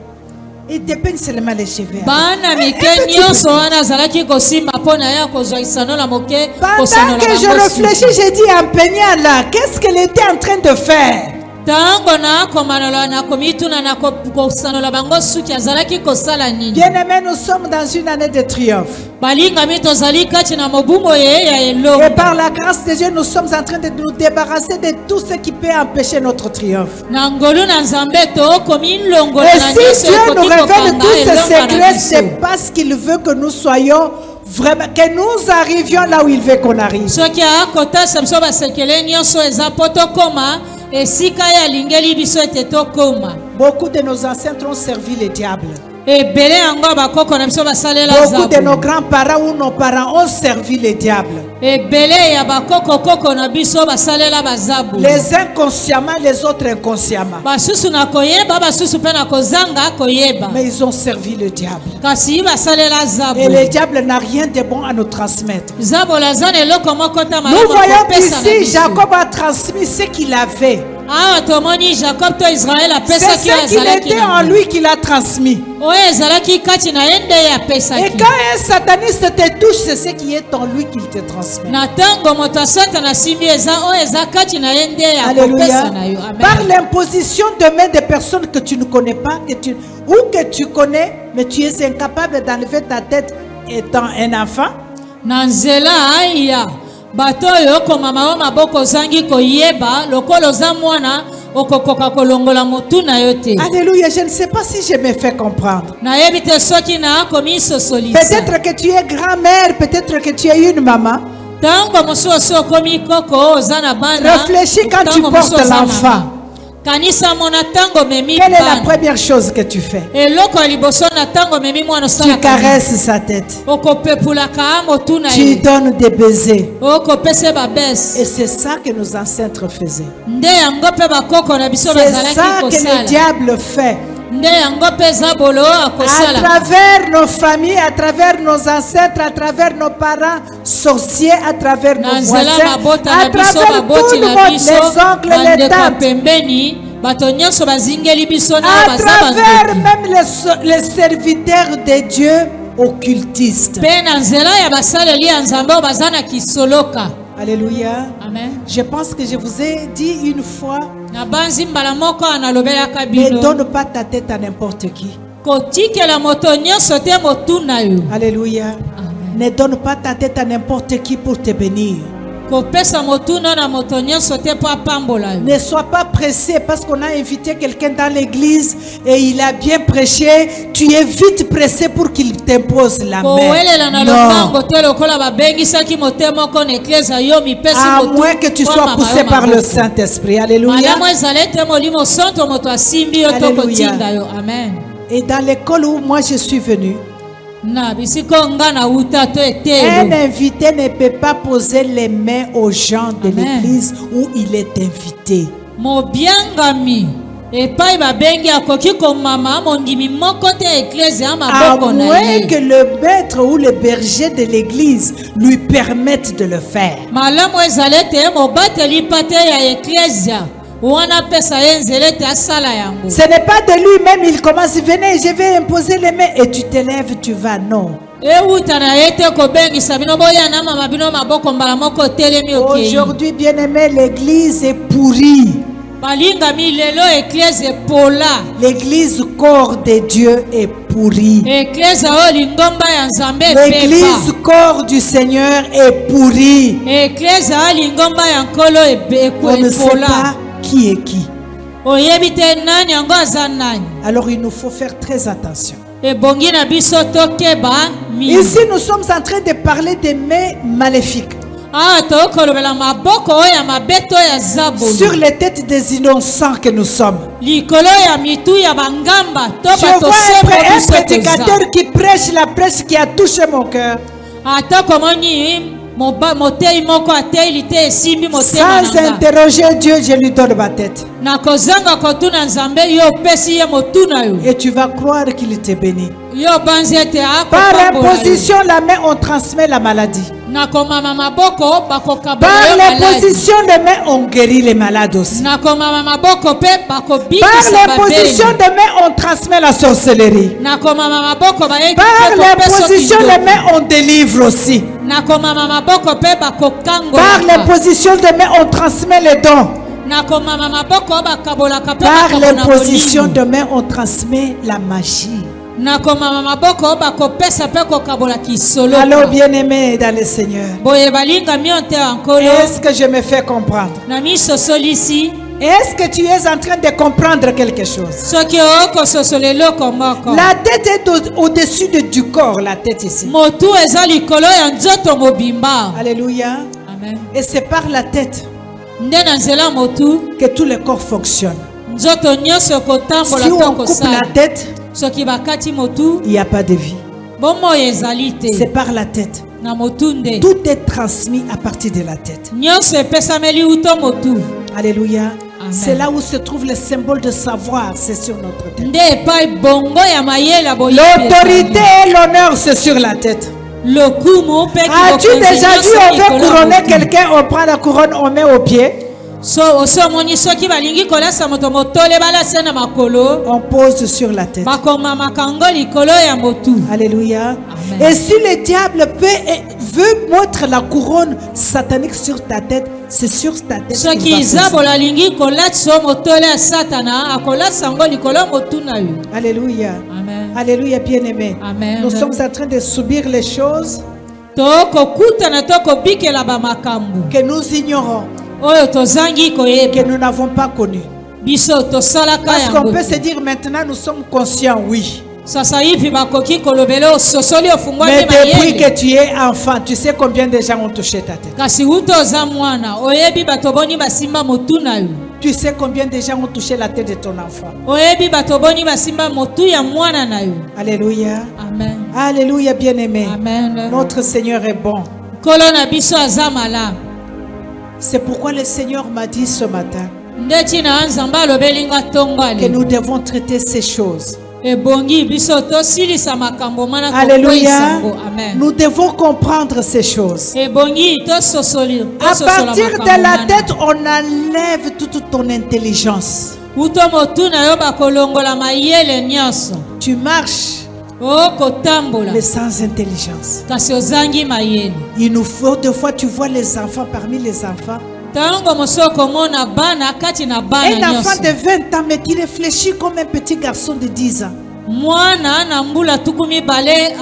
Il te peigne seulement les cheveux. Bana mike nyonso wana azalaki kosimba pona ya kozwa isano la moke Pendant que je réfléchis, j'ai dit en peignant là, qu'est-ce qu'elle était en train de faire? tango na komanolo na komituna na kosanola bango suki azalaki kosala nini. Bien-aimés, nous sommes dans une année de triomphe. Balingami tozali kati na mobumo ye ya elongo. Et par la grâce de Dieu, nous sommes en train de nous débarrasser de tout ce qui peut empêcher notre triomphe. Na ngolu na nzambe to komi longo Et na si Dieu nous révèle tous ces secrets, biso. c'est parce qu'il veut que nous soyons vraiment, que nous arrivions là où il veut qu'on arrive. Soki akotasa biso basekele nyonso eza po tokoma esika ya lingeli biso ete tokoma. Beaucoup de nos ancêtres ont servi le diable. Ebele yango bakoko na biso basalela Beaucoup de nos zabu. grands-parents ou nos parents ont servi le diable. Ebele ya bakoko koko na biso basalela bazabu. Les inconsciemment, les autres inconsciemment. Basusu na koyeba basusu pe na kozanga koyeba. Mais ils ont servi le diable. Kasi basalela zabu. Et le diable n'a rien de bon à nous transmettre. Zabu la zone eloko moko ta Nous voyons qu'ici, Jacob a transmis ce qu'il avait. Awa tomoni Jacob to Israël C'est apesaki ce qu'il azalaki était en lui qu'il a transmis. oyo ezalaki kati na ye nde ye Et apesaki. quand un sataniste te touche, c'est ce qui est en lui qu'il te transmet. Na ntango moto asatana asimbi eza oyo eza kati na ye nde Alléluia. akopesa na yo. Par Amen. l'imposition de main des personnes que tu ne connais pas, ou que tu connais, mais tu es incapable d'enlever ta tête étant un enfant. Na nzela aya bato oyo okomama o maboko ozangi koyeba lokola oza mwana okokoka kolongola motu na yo te. Alléluia, je ne sais pas si je me fais comprendre. Nayebi te soki nakomi sosolisa. Peut-être que tu es grand-mère, peut-être que tu es une maman. Tango mosusu okomi koko oza na bana. Réfléchis quand tu tango portes mosusu oza l'enfant. mama. Kanisa mona tango memi Quelle est la bana. première chose que tu fais? Eloko ya liboso na tango memi mwana Tu osala caresses sa tête. okopepulaka motu na Tu ye. donnes des baisers. Okopesa babese. Et c'est ça que nos ancêtres faisaient. Nde yango pe bakoko na biso C'est bazalaki ça que le kosala. diable fait. Nde yango pe eza bolo À akosala. travers nos familles, à travers nos ancêtres, à travers nos parents sorciers, à travers nos Na nzela voisins, mabota à na biso travers tout baboti le na monde, biso les oncles, les bandeko ya tantes, pembeni bato nyonso bazingeli biso na à baza travers bandoki. même les serviteurs de Dieu occultistes. Mpe na nzela ya basaleli ya nzambe oyo baza na kisoloka. Alléluia. Amen. Je pense que je vous ai dit une fois, Na banzi mbala moko analobelaka ne bino donne pas ta tête à n'importe qui. kotikela moto nyonso te motu na yo. Alléluia. Ne donne pas ta tête à n'importe qui pour te bénir. Kopesa motu na moto nyonso te po apambola yo. Ne sois pas pressé parce qu'on a invité quelqu'un dans l'église et il a bien prêché. Tu es vite pressé pour qu'il t'impose la kowelela na main. lobango Non. te lokola babengisaki motema oko na eklezia yo mipesi À motu moins que tu kwa sois mama poussé yo par le maboko. Saint-Esprit. Alléluia. malamu ezala ete molimo santo moto asimbi yo to Alléluia. kotinda yo. Amen. Et dans l'école où moi je suis venu, Na bisiko nga na uta to un etelo. invité ne peut pas poser les mains aux gens de Amen. l'église où il est invité. Mobiangami epai babengi akoki komama mondimi moko te eklezia À maboko na moins ye. que le maître ou le berger de l'église lui permette de le faire. malamu ezala ete mobateli pate ya eklezia wana pesa ye nzela ete asala yango. Ce n'est pas de lui-même, il commence, venez, je vais imposer les mains et tu te lèves, tu vas. Non. euta na ye te kobengisa bino boya na mama bino maboko mbala moko otelemi okei. Aujourd'hui, bien-aimé, l'église est pourrie. balingami lelo eklezia epola. L'église corps de Dieu est pourrie. eklezia oyo lingomba ya nzambe L'église epepa. corps corps du Seigneur est pourrie. eklezia oyo lingomba ya nkolo On ne sait epola. pas qui est qui. oyebi te nani yango aza nani. Alors il nous faut faire très attention. ebongi na biso tokeba mingi. Ici, nous sommes en train de parler des mains maléfiques awa tokolobela maboko oyo ya mabeto ya zabolo sur les têtes des innocents que nous sommes. likolo ya mitu ya bangamba to Je vois bato un sembo biso toza. prédicateur qui prêche la prêche qui a touché mon cœur. ata komoni motei moko ateili te esimbi motema Sans na nga. interroger Dieu, je lui donne ma tête. na kozanga kotuna nzambe yo opesi ye motuna yo. Et tu vas croire qu'il te bénit. yo banzi ete Par akopambola yo. imposition, la main, on transmet la maladie. na komama maboko bakokabola Par yo maladi. l'imposition des mains, on guérit les malades aussi. na komama maboko mpe Par bakobikisa l'imposition babeli. des mains, on transmet la sorcellerie. na komama maboko bayeki Par mpe kopesa l'imposition kindoki. des mains, on délivre aussi. na komama maboko mpe Par bakokangolaka. l'imposition des mains, on transmet les dons. na komama maboko bakabolaka mpe Par makambo na l'imposition bolimo. des mains, on transmet la magie. na komama maboko bakopesa mpe kokabola kisolo. Alors, bien-aimés dans le Seigneur, boye balingami yo te ya nkolo est-ce que je me fais comprendre? na misosolisi Est-ce que tu es en train de comprendre quelque chose? soki okososola eloko moko. La tête est au-dessus du corps, la tête ici. motu eza likolo ya nzoto mobimba. Alléluia. Amen. Et c'est par la tête nde na nzela motu que tous les corps fonctionnent. nzoto nyonso ekotambola Si to on coupe kosala. la tête, soki bakati motu il n'y a pas de vie. bomoi ezali C'est te par la tête. na motu nde Tout est transmis à partir de la tête. nyonso epesameli uto motu. Alléluia. Amen. C'est là où se trouve le symbole de savoir, c'est sur notre tête. nde epai bongo ya mayele boyebi L'autorité ezali. et l'honneur, c'est sur la tête. lokumu mpe As-tu kibokonzi déjà vu, nyonso on veut likolo ya couronner motu. quelqu'un, on prend la couronne, on met au pied, so omoni soki balingi kolasa moto motole balasa na makolo on pose sur la tête. bakomamaka ngo likolo ya motu. Alléluia. Amen. Et si le diable veut mettre la couronne satanique sur ta tête, c'est sur ta tête qu'il soki va poser. izabolo alingi kolatisa motole ya satana akolasa ngo likolo ya motu na yo. Alléluia. Amen. Alléluia, bien-aimés. Amen. Nous sommes en train de subir les choses tokokutana tokobikela bamakambo que nous ignorons, oyo tozangi que koyeba nous n'avons pas connues. biso tosalaka Parce qu'on yango peut se dire maintenant, nous sommes conscients, oui. sasa hivi bakoki kolobela ososoli ofungwami Mais depuis mayele que tu es enfant, tu sais combien de gens ont touché ta tête. kasi uta oza mwana oyebi bato boni basimba motu na yo. Tu sais combien de gens ont touché la tête de ton enfant. oyebi bato boni basimba motu ya mwana na yo. Alléluia. Amen. Alléluia, bien-aimé. Amen. Notre Seigneur est bon. nkolo na biso aza malamu. C'est pourquoi le Seigneur m'a dit ce matin nde ntina nzambe alobeli nga ntongo que ale nous devons traiter ces choses. ebongi biso tosilisa makambo mana Alléluia. tokweisango. Amen. Nous devons comprendre ces choses. ebongi tososoli À tososola partir de makambo la wana. tête, on enlève toute ton intelligence. uto motu na yo bakolongola mayele nyonso Tu marches, okotambola mais sans intelligence. kasi ozangi mayele. Il nous faut, des fois, tu vois les enfants, parmi les enfants, ntango mosu okomona bana kati na bana un enfant nyonso de 20 ans, mais qui réfléchit comme un petit garçon de 10 ans. mwana na mbula tukumi bale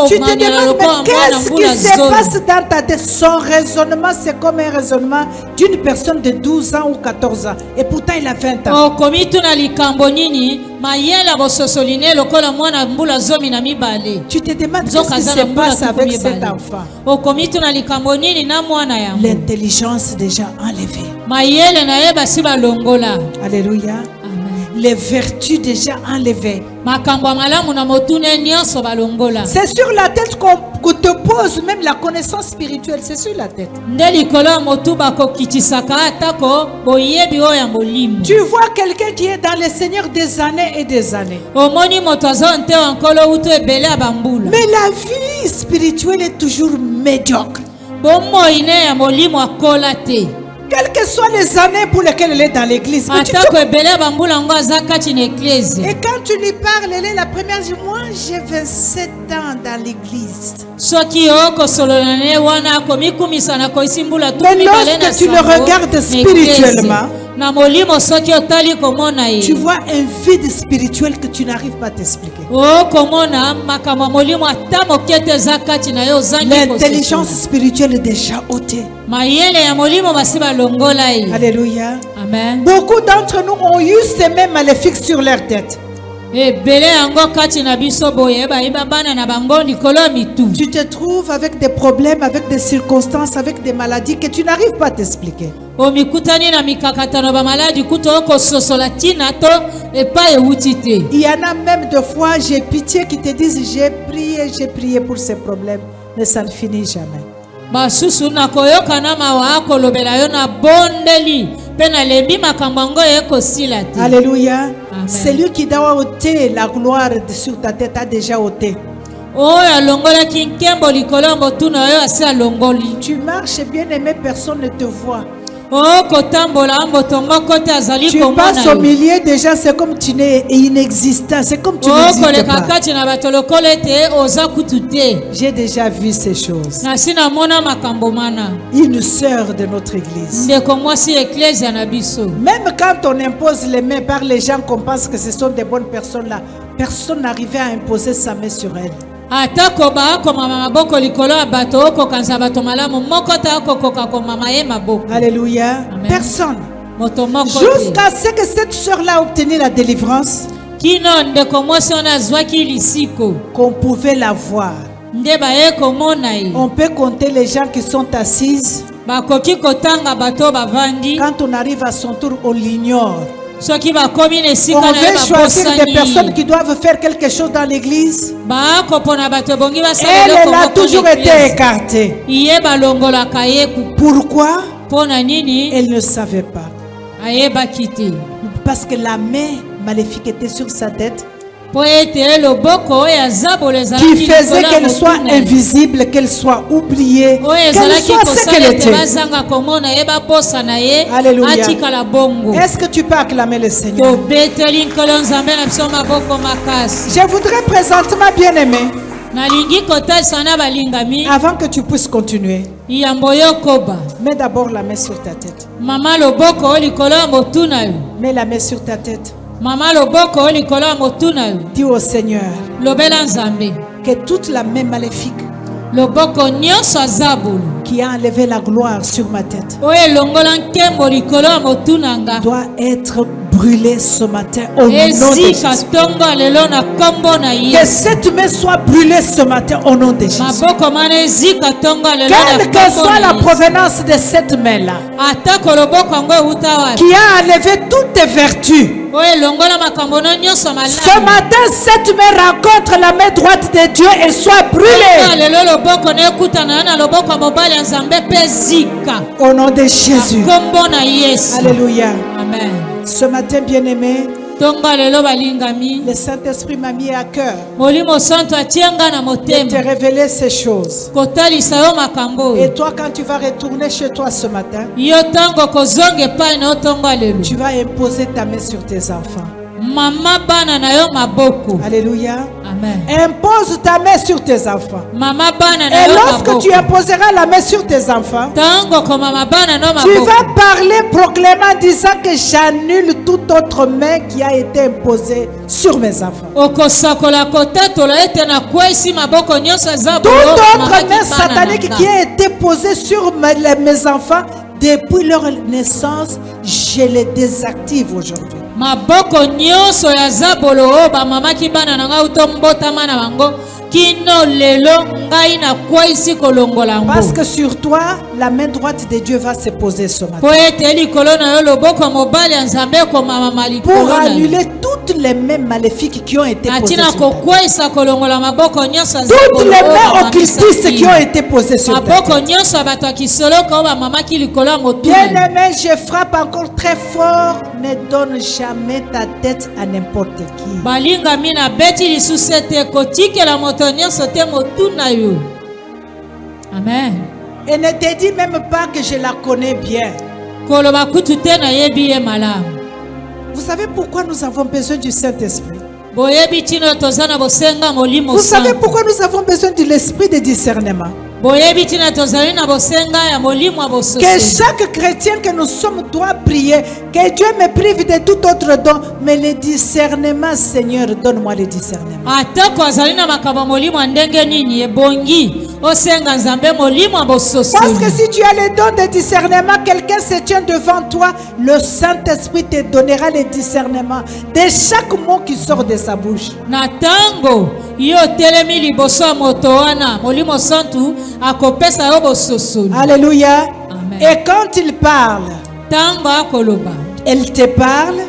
Tu te demandes, mais qu'est-ce qui se passe dans ta tête? Son raisonnement, c'est comme un raisonnement d'une personne de 12 ans ou 14 ans. Et pourtant, il a 20 ans. okomi tuna likambo nini mayela bososoline lokola mwana mbula zomi na mibale. Tu te demandes qu'est-ce qui se passe avec cet enfant. Okomi tuna likambo nini na mwana yango. L'intelligence déjà enlevée. Mayele na yeba si balongola. Alléluia. Les vertus déjà enlevées. C'est sur la tête qu'on te pose même la connaissance spirituelle. C'est sur la tête. Tu vois quelqu'un qui est dans le Seigneur des années et des années. Mais la vie spirituelle est toujours médiocre. Quelles que soient les années pour lesquelles elle est dans l'église. Et quand tu lui parles, elle est la première. Moi, j'ai 27 ans dans l'église. Mais lorsque tu le regardes spirituellement, tu vois un vide spirituel que tu n'arrives pas à t'expliquer. L'intelligence spirituelle est déjà ôtée. Alléluia. Amen. Beaucoup d'entre nous ont eu ces mêmes maléfiques sur leur tête. Tu te trouves avec des problèmes, avec des circonstances, avec des maladies que tu n'arrives pas à t'expliquer. Il y en a même de fois, j'ai pitié qui te disent j'ai prié pour ces problèmes, mais ça ne finit jamais. Alléluia. Celui qui doit ôter la gloire sur ta tête a déjà ôté. Tu marches bien aimé, personne ne te voit. Tu passes au milieu déjà, c'est comme tu n'es inexistant, c'est comme tu n'existes pas. J'ai déjà vu ces choses. Une sœur de notre église. Même quand on impose les mains par les gens qu'on pense que ce sont des bonnes personnes là, personne n'arrivait à imposer sa main sur elle. Alléluia. Personne. Jusqu'à ce que cette soeur-là a obtenu la délivrance, qu'on pouvait la voir. On peut compter les gens qui sont assises. Quand on arrive à son tour, on l'ignore. On veut choisir des personnes qui doivent faire quelque chose dans l'église. Elle a toujours été écartée. Pourquoi? Elle ne savait pas. Parce que la main maléfique était sur sa tête, qui faisait qu'elle soit invisible, qu'elle soit oubliée, qu'elle soit ce qu'elle était. Alléluia. Est-ce que tu peux acclamer le Seigneur? Je voudrais présentement, bien aimé, avant que tu puisses continuer, mets d'abord la main sur ta tête. Mets la main sur ta tête. Dis au Seigneur que toute la main maléfique qui a enlevé la gloire sur ma tête doit être brûlée ce matin au nom de Jésus. Que cette main soit brûlée ce matin au nom de Jésus. Quelle que soit la provenance de cette main-là, qui a enlevé toutes tes vertus, ce matin, cette main rencontre la main droite de Dieu et soit brûlée. Au nom de Jésus. Alléluia. Amen. Ce matin, bien-aimé, le Saint-Esprit m'a mis à cœur de te révéler ces choses. Et toi, quand tu vas retourner chez toi ce matin, tu vas imposer ta main sur tes enfants. Mama bana na yo maboko. Alléluia. Amen. Impose ta main sur tes enfants. Mama bana na Et yo lorsque maboko. tu imposeras la main sur tes enfants, Tango ko mama bana no tu maboko. vas parler proclamant disant que j'annule toute autre main qui a été imposée sur mes enfants. Okosakola kotatola ete na kwesi maboko nyonso za Toute autre main satanique qui a été posée sur mes enfants depuis leur naissance, je les désactive aujourd'hui. maboko nyonso ya zabolo o ba mama ki bana na nga utombotama na bango kino lelo ngai na kwesi kolongola ngo. Parce que sur toi, la main droite de Dieu va se poser ce matin. Po ete likolo na yo loboko mobali ya nzambe ko mama malikolo Pour na yo. annuler toutes les mains maléfiques qui ont été posées Atina sur ta vie. kokwesa kolongola maboko nyonso ya Toutes zabolo les o ba mains mama occultistes kisaki. qui ont été posées sur ta maboko tête. nyonso ya bato ya kisolo ko ba mama ki likolo ya motuna. Bien-aimé, je frappe encore très fort. Ne donne jamais ta tête à n'importe qui. balinga mina beti lisusu ete kotikela moto nyonso te motuna yo. Amen. Et ne te dis même pas que je la connais bien. koloba kutu te nayebi ye malamu. Vous savez pourquoi nous avons besoin du Saint-Esprit? boyebi tino toza na bosenga molimo Vous savez santu. pourquoi nous avons besoin de l'esprit de discernement? boyebi tina tozali na bosenga ya molimo ya Que bososoli. chaque chrétien que nous sommes doit prier, que Dieu me prive de tout autre don, mais le discernement, Seigneur, donne-moi le discernement. atako azali na makambo ya molimo ya ndenge nini ebongi osenga nzambe molimo ya Parce que bososoli. si tu as le don de discernement, quelqu'un se tient devant toi, le Saint-Esprit te donnera le discernement de chaque mot qui sort de sa bouche. na tango yo otelemi liboso ya moto wana molimo santu akopesa yo bososoli. Alléluia. Amen. Et quand il parle, Tango akoloba elle te parle,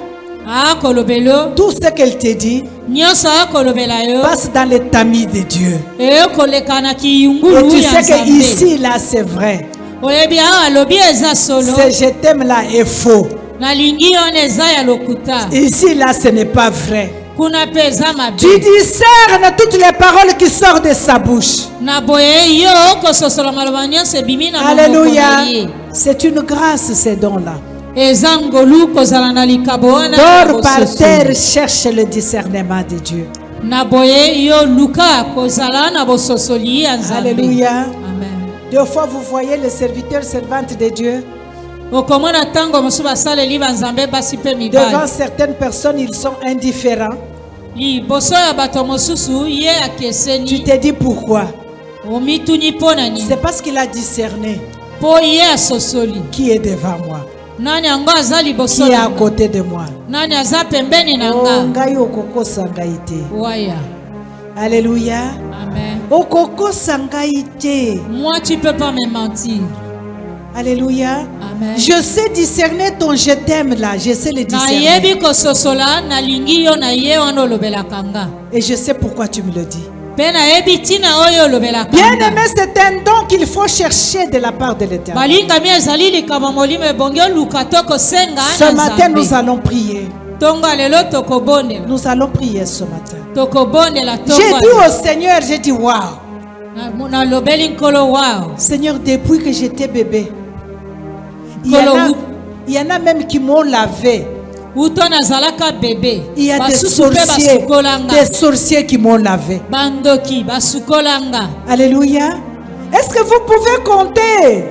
akolobelo tout ce qu'elle te dit nyonso akolobela yo passe dans le tamis de Dieu. ekoleka na Et kiyungulu tu ya sais que nzambe. ici, là, c'est vrai. oyebi awa alobi eza solo Ce je t'aime là est faux. nalingi wana eza ya lokuta Ici, là, ce n'est pas vrai. kuna mpe eza mabe. Tu discernes toutes les paroles qui sortent de sa bouche. na boye yo okososola maloba nyonso ebimi na monoko Alléluia. na ye. C'est une grâce, ces dons-là. eza ngolu kozala na likabo wana ya Dors par bososoli. terre, cherche le discernement de Dieu. na boye yo luka kozala na bososoli ya nzambe. Alléluia. Amen. Deux fois, vous voyez les serviteurs, servantes de Dieu. okomona ntango mosusu basaleli banzambe basi mpe Devant mibali certaines personnes, ils sont indifférents. liboso ya bato mosusu ye Tu akeseni te dis pourquoi? omituni mpo na nini C'est parce qu'il a discerné mpo ye asosoli qui est devant moi, nani yango aza liboso qui est na à nga? côté de moi. nani aza pembeni na Oh, nga ngai okokosa ngai te. waya. Alléluia. Amen. Okokosa ngai te. Moi, tu peux pas me mentir. Alléluia. Amen. Je sais discerner ton je t'aime là. Je sais le discerner. nayebi kososola nalingi yo na ye wana olobelaka nga Et je sais pourquoi tu me le dis. mpe nayebi ntina oyo olobelaka Bien nga. aimé, c'est un don qu'il faut chercher de la part de l'Éternel. balingami ezali likambo molimo ebongi oluka to kosenga Ce na matin, nous nzambe allons prier. ntongo ya lelo tokobondela Nous allons prier ce matin. tokobondela J'ai ntongo dit ya au Seigneur, j'ai dit, waouh. nalobeli nkolo wao Seigneur, depuis que j'étais bébé, Nkolo, il y en a même qui m'ont lavé. uto nazalaka bebe Il y a des basusu mpe sorciers, basukolanga des sorciers qui m'ont lavé. bandoki basukolanga. Alléluia. Est-ce que vous pouvez compter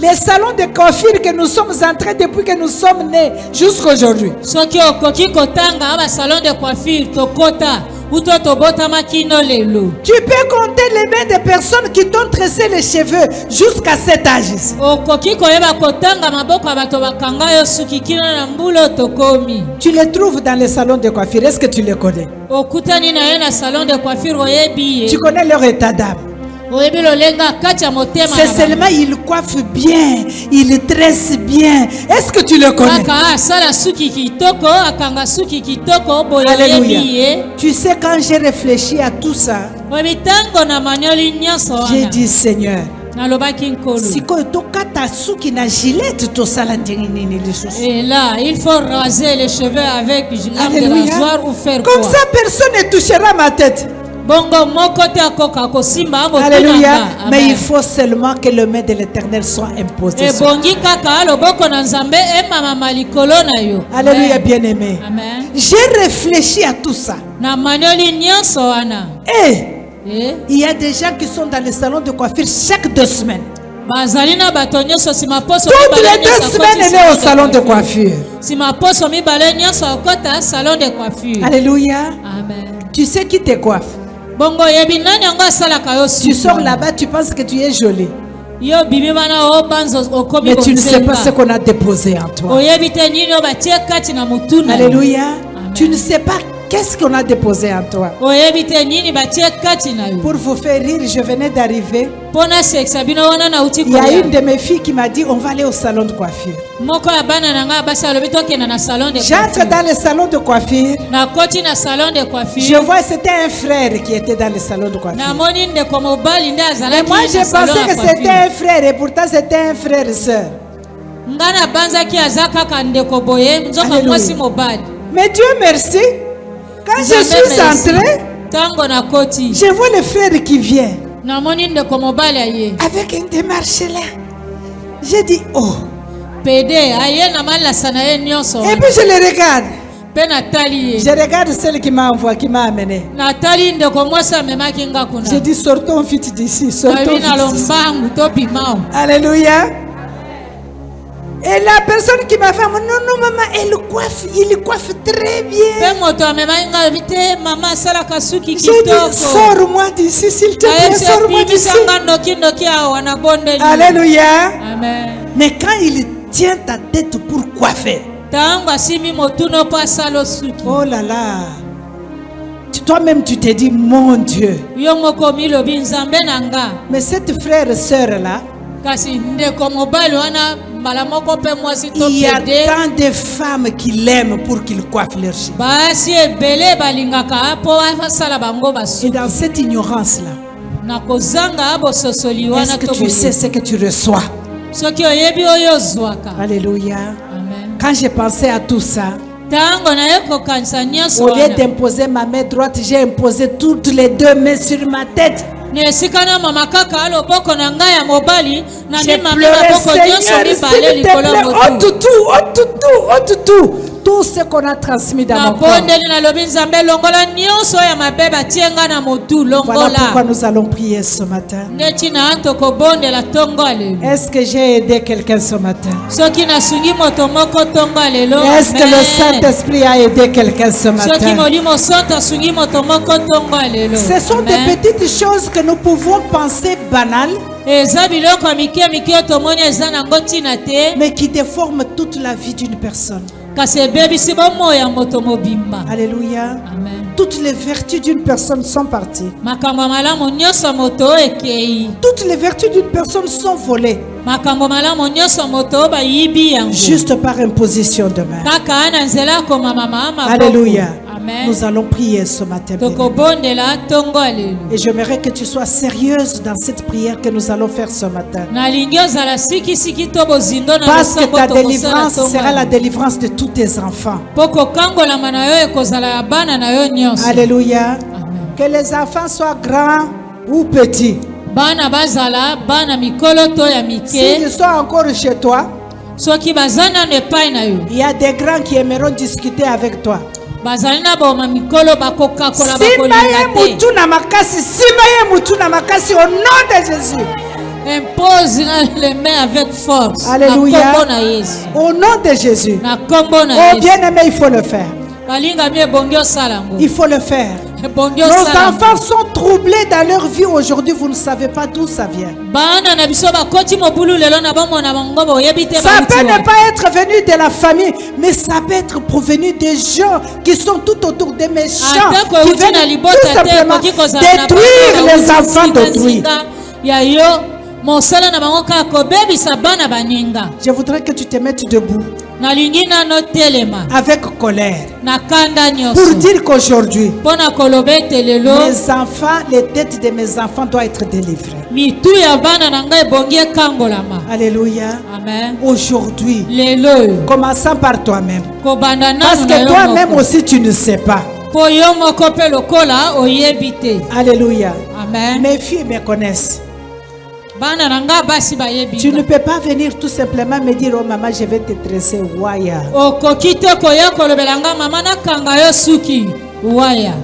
les salons de coiffure que nous sommes entrés depuis que nous sommes nés jusqu'à aujourd'hui? soki okoki kotanga basalon de coiffure tokota uto tobotama kino lelo Tu peux compter les mains des personnes qui t'ont tressé les cheveux jusqu'à cet âge ici. okoki koyeba kotanga maboko ya bato bakanga yo suki kino na mbula tokomi Tu les trouves dans les salons de coiffure. Est-ce que tu les connais? okutani na ye na salon de coiffure oyebi Tu ye connais leur état d'âme. oyebi lolenga kati ya motema C'est seulement ils coiffent bien, ils tressent bien. Est-ce que tu le connais? kaka asala suki kitoko akanga suki kitoko boye oyebi Alléluia. ye Tu sais, quand j'ai réfléchi à tout ça, oyebi ntango na manioli nyonso j'ai wana dit, Seigneur, nalobaki nkolo sikoyo tokata suki na gilette tosala ndenge nini lisusu? et là il faut raser les cheveux avec lame de Alléluia. rasoir ou faire Comme quoi ça, personne ne touchera ma tête. bongo moko te akoka kosimba motuna Alléluia. nga. Mais il Amen. faut seulement que le main de l'Éternel soit imposé. sur toi. ebongi kaka loboko na nzambe emamama likolo na yo. Alléluia, Amen. bien-aimé. Amen. J'ai réfléchi à tout ça. Na manioli nyonso wana. Il y a des gens qui sont dans les salons de coiffure chaque 2 semaines. bazali na bato nyonso nsima poso Toutes mibale les nyonso 2 semaines, elle est au salon de coiffure. nsima poso mibale nyonso akota salon de coiffure. Alléluia. Amen. Tu sais qui te coiffe. bongo oyebi nani yango asalaka yo Tu suki sors wana? là-bas, tu penses que tu es jolie. yo bimi wana obanza okomi Mais tu ne sais pas ce bonzenga. qu'on a déposé en toi. oyebi te nini oyo batie kati na motu na yo. Alléluia. Tu ne sais pas qu'est-ce qu'on a déposé en toi. oyebi te nini batie kati na yo. Pour vous faire rire, je venais d'arriver. mpo na sekisa bino wana nauti Il y a koya. une de mes filles qui m'a dit on va aller au salon de coiffure. moko ya bana na ngai basi alobi tokenda na salon de J'entre coiffure. dans le salon de coiffure. nakoti na salon de Je coiffure. vois c'était un frère qui était dans le salon de coiffure. namoni ndeko mobali nde Mais azalaki moi j'ai na salon pensé ya que c'était coiffure. un frère et pourtant c'était un frère et sœur. nga nabanzaki aza kaka ndeko boye nzoka Alléluia. mwasi mobali. Mais Dieu merci. Quand je Nzambe suis merci. entrée, ntango nakoti je vois le frère qui vient namoni ndeko mobali aye avec une démarche là. J'ai dit oh. pede aye na malasa na ye nyonso Et puis je le regarde. mpe natali ye Je regarde celle qui m'a envoyé, qui m'a amené. natali ndeko mwasi amemaki nga kuna J'ai dit sortons vite d'ici, sortons abi na vite d'ici. lombangu topimao. Alléluia. Et la personne qui m'a fait, non, non, maman, il coiffe très bien. mpe moto amemaki nga abi te mama asalaka suki J'ai dit, kitoko sors-moi d'ici, s'il te plaît, ayebisi sors-moi d'ici. apimisanga ndokindoki awa nabondeli. Alléluia. amen. Mais quand il tient ta tête pour coiffer, ntango asimi motuno mpo asala suki oh là là, toi-même tu te dis, mon Dieu. yo moko milobi nzambe na nga. Mais cette frère et sœur là, kasi ndeko mobali wana mbala moko mpe mwasi to il y a pede tant de femmes qui l'aiment pour qu'il coiffe leurs cheveux. basi ebele balingaka mpo basala bango Et basuki dans cette ignorance là, na kozanga bososoli est-ce wana que to tu sais ce que tu reçois? soki oyebi oyo ozwaka. Alléluia. Amen. Quand j'ai pensé à tout ça, ntango naye kokanisa nyonso au lieu wana d'imposer ma main droite, j'ai imposé toutes les 2 mains sur ma tête. na esika na mama kaka loboko na ngai ya mobali na J'ai mimami pleuré, maboko nyonso Seigneur, mibale s'il te likolo plaît, ya oh motu toutou, oh toutou, oh toutou. Tout ce qu'on a transmis dans mon corps. nabondeli nalobi nzambe longola nyonso ya mabe batie nga na motu Voilà pourquoi longola nous allons prier ce matin. nde ntina tokobondela ntongo alelo. Est-ce que j'ai aidé quelqu'un ce matin? soki nasungi moto moko ntongo alelo. Est-ce que le Amen. Saint-Esprit a aidé quelqu'un ce soki matin? molimo santo asungi moto moko ntongo alelo. Ce sont des Amen. petites choses que nous pouvons penser banales, eza biloko ya mike mike oyo tomoni eza nango ntina te mais qui déforment toute la vie d'une personne. kasi ebebisi bomoi ya moto mobimba. Alléluia. Amen. Toutes les vertus d'une personne sont parties. makambo ya malamu nyonso ya moto oyo ekei. Toutes les vertus d'une personne sont volées makambo ya malamu nyonso ya moto oyo bayibi yango juste par imposition de main. kaka na nzela ya komamama maboko. Alléluia. Amen. Nous allons prier ce matin. bien-aimé. tokobondela ntongo alelo. Et j'aimerais que tu sois sérieuse dans cette prière que nous allons faire ce matin. nalingi ozala sikisiki to bozindo na Parce que losambo ta tokosala délivrance ntongo sera la alelo. délivrance de tous tes enfants. mpo kokangolama na yo ekozala ya bana na yo nyonso. Alléluia. Que les enfants soient grands ou petits. bana bazala bana mikolo to ya mike S'ils sont encore chez toi, soki baza nano epai na yo il y a des grands qui aimeront discuter avec toi. bazali na boma mikolo bakokakola Simba ye bakolinga te. mutu na makasi, simba ye mutu na makasi au nom de Jésus. impose na les mains avec force. Alléluia. na kombo na yesu. Au nom de Jésus. na kombo na Oh yesu. bien-aimé, il faut le faire. balingami ebongi osala yango. Il faut le faire. ebongi Nos osala yango. enfants sont troublés dans leur vie aujourd'hui. Vous ne savez pas d'où ça vient. bana na biso bakoti mobulu lelo na bomona bango boyebi te Ça bauti peut ne wapi. pas être venu de la famille, mais ça peut être provenu des gens qui sont tout autour des méchants, atako qui euti na veulent libota tout te simplement ekoki kozala na détruire bana les bauti enfants d'autrui. nzinga ya yo mosala na bango kaka kobebisa bana baninga. Je voudrais que tu te mettes debout nalingi nano telema avec colère na kanda pour nyonso dire qu'aujourd'hui, mpo na koloba ete lelo mes enfants, les têtes de mes enfants doivent être délivrées. mitu ya bana na ngai ebongi ekangolama. Alléluia. amen. Aujourd'hui, lelo oyo commençant par toi-même. kobanda Parce nanu na que yo toi-même moko. aussi, tu ne sais pas. Po yo moko pe lokola oyebi te. Alléluia. Amen. Mes filles me connaissent. Bana nanga basi bayebi. Tu ne peux pas venir tout simplement me dire, oh maman, je vais te tresser. Waya. Okoki te koya kolobelanga mama nakanga yo suki. Waya.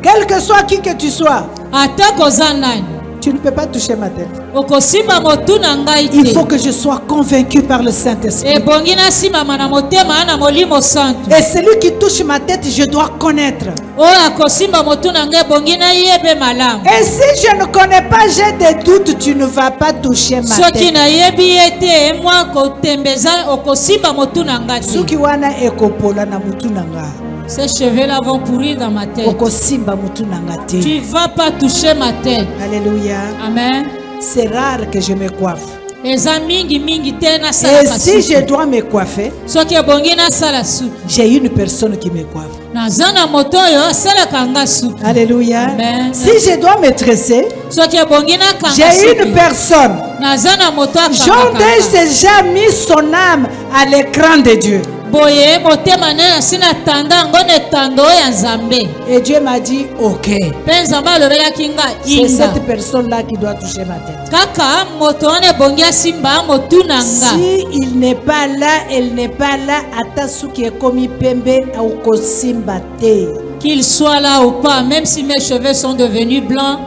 Quel que soit qui que tu sois, Ata koza nani. tu ne peux pas toucher ma tête. Okosimba motu na ngai te. Il faut que je sois convaincu par le Saint-Esprit. Ebongi na simama na motema na molimo santu. Et celui qui touche ma tête, je dois connaître. Oyo akosimba motu na ngai ebongi na yebe malamu. Et si je ne connais pas, j'ai des doutes, tu ne vas pas toucher ma Soki tête. na yebi ete mwa kotembeza okosimba motu na ngai te. Suki wana ekopola na mutu nanga. Ces cheveux-là vont pourrir dans ma tête. Okosimba mutu nanga te. Tu vas pas toucher ma tête. Alléluia. Amen. C'est rare que je me coiffe. Eza mingi mingi te na sala Et si kasuki. je dois me coiffer, Soki ebongi na sala suki. j'ai une personne qui me coiffe. Naza na moto oyo asalaka nga suki. Alléluia. Amen. Si je dois me tresser, Soki ebongi na kanga j'ai une suki. personne. Naza na moto Jean akanga. déjà mis son âme à l'écran de Dieu. Boye motema na sina tanda ngone tando ya Nzambe. Et Dieu m'a dit, ok. Pe Nzambe alobelaki nga C'est inga. cette personne-là qui doit toucher ma tête. Kaka moto wana ebongi asimba motu na nga. Si il n'est pas là, elle n'est pas là, ata suki ekomi pembe au kosimba te. Qu'il soit là ou pas, même si mes cheveux sont devenus blancs,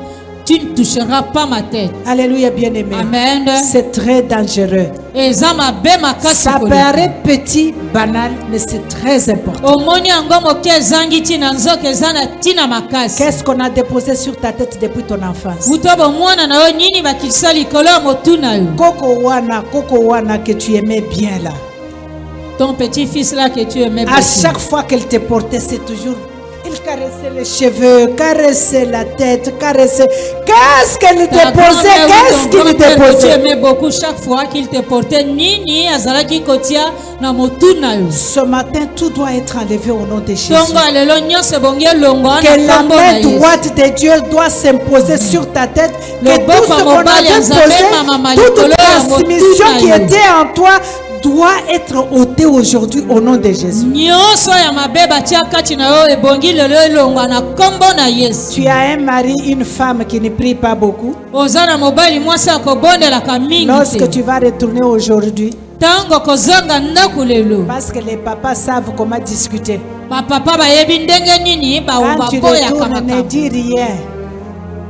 tu ne toucheras pas ma tête. Alléluia, bien-aimé. Amen. C'est très dangereux. Eza mabe makasi Ça koleka. paraît petit, banal, mais c'est très important. Omoni yango moke ezangi tina nzoka eza na tina makasi. Qu'est-ce qu'on a déposé sur ta tête depuis ton enfance? Buto bomwana na yo nini bakilisa likolo ya motu na yo. Koko wana que tu aimais bien là. Ton petit-fils là que tu aimais À beaucoup. chaque fois qu'elle te portait, c'est toujours... Il caressait les cheveux, caressait la tête, caressait... Qu'est-ce qu'elle te Ta posait? grand-mère ou Qu'est-ce ton qu'il te grand-père que tu posait? aimais beaucoup chaque fois qu'il te portait nini azalaki kotia na motu na yo. Ce matin, tout doit être enlevé au nom de Jésus. Tongo alelo nyonso ebongi elongo na Que la kombo na main Yesu. droite de Dieu doit s'imposer sur ta tête. Le Que tout boko ce qu'on mobali avait ya Nzambe posé, mama toute likolo ya transmission motu qui na yo. était en toi doit être ôtée aujourd'hui au nom de Jésus. Nyonso ya mabe batia kati na yo ebongi lelo elongwa na kombo na Yesu. Tu as un mari, une femme qui ne prie pas beaucoup. Oza na mobali mwasi akobondelaka mingi Lorsque te. tu vas retourner aujourd'hui, Tango kozonga ndako lelo. parce que les papas savent comment discuter. Bapapa bayebi ndenge nini Quand tu baboyaka retournes, ne makambo. dis rien.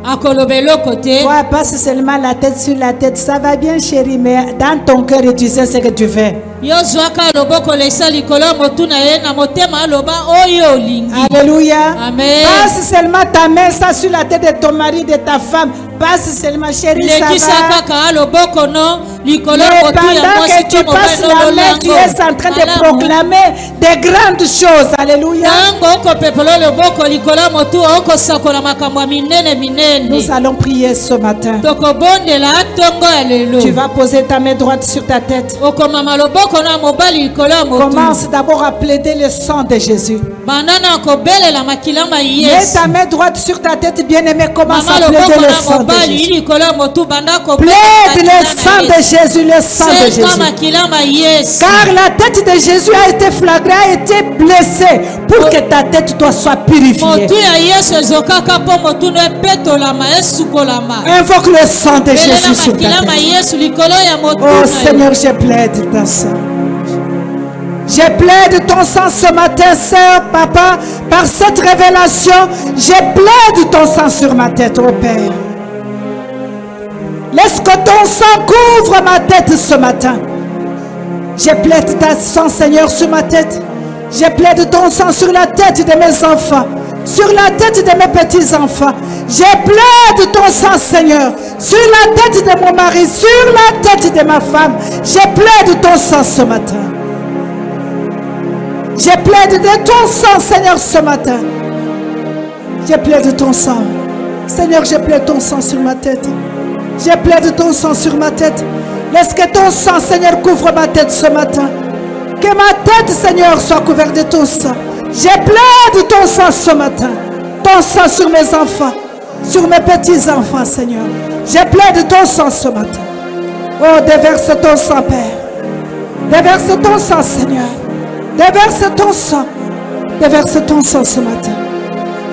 Akoloba eloko te. Toi, passe seulement la tête sur la tête. Ça va bien, chérie, mais dans ton cœur, tu sais ce que tu fais. Yo zwaka loboko lesa likolo ya motu na ye na motema aloba oyo olingi. Alléluia. Amen. Passe seulement ta main ça sur la tête de ton mari, de ta femme. Passe seulement, chérie, ça Lekisa va. kaka loboko no likolo Mais ya motu ya pendant mwasi que tu to passes mobali la no main, tu es en train de proclamer des grandes choses. Alléluia. Tango okopepela loboko likolo ya motu okosakola makambo ya minene minene. Nous allons prier ce matin. Tokobondela tongo ya lelo. Tu vas poser ta main droite sur ta tête. Okomama loboko na mobali likolo ya motu. Commence d'abord à plaider le sang de Jésus. Bandana kobelela makilamba Mets Yesu. ta main droite sur ta tête, bien-aimé. Commence Mama à loboko plaider le na sang de mobali Jésus. likolo ya motu banda Plaide le sang de Jésus, le sang de Senga Jésus. makilamba Yesu. Car la tête de Jésus a été flagrée, a été blessée pour que ta tête toi soit purifiée. Motu ya Yesu ezokaka po motu no epetolama esukolama. Invoque le sang de Belela Jésus sur ta makilamba tête. Yesu likolo ya motu Oh na yo. Seigneur, je plaide ton sang. Je plaide ton sang ce matin, sœur, papa, par cette révélation. Je plaide ton sang sur ma tête, oh Père. Laisse que ton sang couvre ma tête ce matin. Je plaide ta sang, Seigneur, sur ma tête. Je plaide ton sang sur la tête de mes enfants, sur la tête de mes petits-enfants. Je plaide ton sang, Seigneur, sur la tête de mon mari, sur la tête de ma femme. Je plaide ton sang ce matin. Je plaide de ton sang, Seigneur, ce matin. Je plaide ton sang. Seigneur, je plaide ton sang sur ma tête. Je plaide ton sang sur ma tête. Laisse que ton sang, Seigneur, couvre ma tête ce matin. Que ma tête, Seigneur, soit couverte de ton sang. Je plaide ton sang ce matin. Ton sang sur mes enfants, sur mes petits-enfants, Seigneur. Je plaide ton sang ce matin. Oh, déverse ton sang, Père. Déverse ton sang, Seigneur. Déverse ton sang. Déverse ton sang ce matin.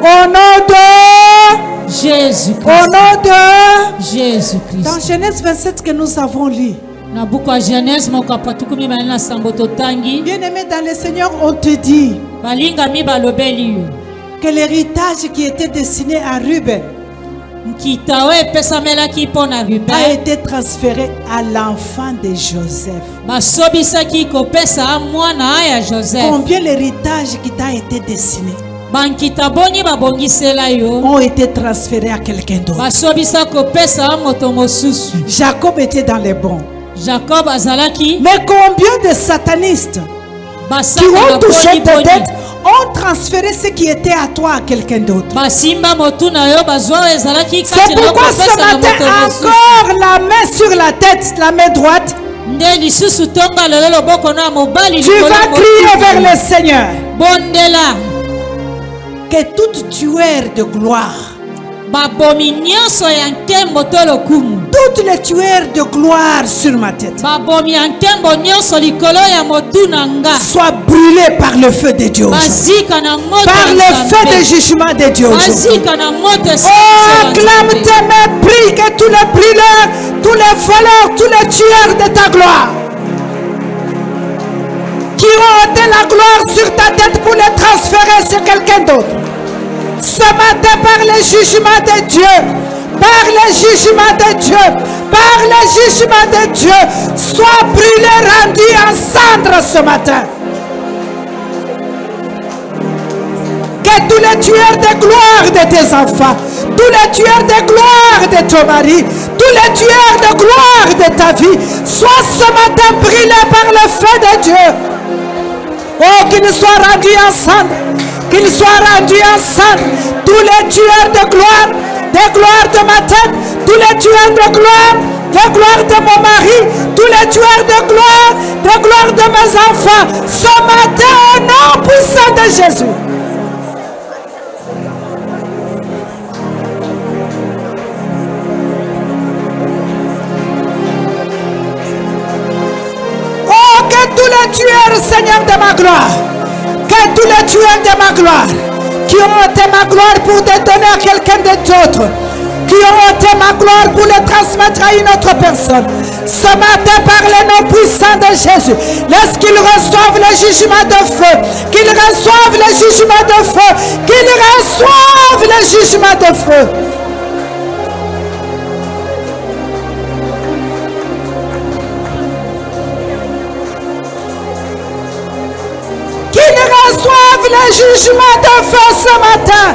Au nom de Jésus-Christ. Au nom de Jésus-Christ. Dans Genèse 27 que nous avons lu. Na buku ya Genèse mokapatukumi na sambo totangi. Bien-aimé dans le Seigneur, on te dit Balinga mi balobeli que l'héritage qui était destiné à Ruben Nkitawe pesamela ki pona a Ruben. été transféré à l'enfant de Joseph. Basobisa ki kopesa mwana ya Joseph. Combien l'héritage qui t'a été destiné Bankita boni babongisela yo. ont été transférés à quelqu'un d'autre. Basobisa kopesa moto mosusu. Jacob était dans les bons. Jacob azalaki Mais combien de satanistes qui basaka ont touché tes boni dettes ont transféré ce qui était à toi à quelqu'un d'autre? basimba motuna yo bazwa ezalaki C'est kati na pourquoi ce kopesa na matin, moto mosusu. encore la main sur la tête, la main droite, Nde lisusu tonga lelo loboko na mobali tu likolo vas mosusu. crier vers le Seigneur Bondela que toute tueur de gloire, babomi nyonso ya nkembo to lokumu. toutes les tueurs de gloire sur ma tête, Babomi ya nkembo nyonso likolo ya motu na nga. soient brûlés par le feu de Dieu. Bazika na moto Par ya le feu Nzambe. de jugement de Dieu. Bazika na moto ya Oh, acclame Nzambe. tes mains, prie que tous les brûleurs, tous les voleurs, tous les tueurs de ta gloire, qui ont ôté la gloire sur ta tête pour les transférer sur quelqu'un d'autre, ce matin par le jugement de Dieu, par le jugement de Dieu, par le jugement de Dieu, sois brûlé, rendu en cendres ce matin. Que tous les tueurs de gloire de tes enfants, tous les tueurs de gloire de ton mari, tous les tueurs de gloire de ta vie, soient ce matin brûlés par le feu de Dieu. Oh, qu'ils soient rendus en cendres, qu'ils soient rendus en cendres, tous les tueurs de gloire de ma tête, tous les tueurs de gloire de mon mari, tous les tueurs de gloire de mes enfants, ce matin au nom puissant de Jésus. Oh, que tous les tueurs, Seigneur de ma gloire, que tous les tueurs de ma gloire, qui ont été ma gloire pour te donner à quelqu'un d'autre, qui ont été ma gloire pour le transmettre à une autre personne, ce matin par le nom puissant de Jésus, laisse qu'ils reçoivent le jugement de feu, qu'ils reçoivent le jugement de feu, qu'ils reçoivent le jugement de feu. Qu'ils reçoivent le jugement de feu ce matin.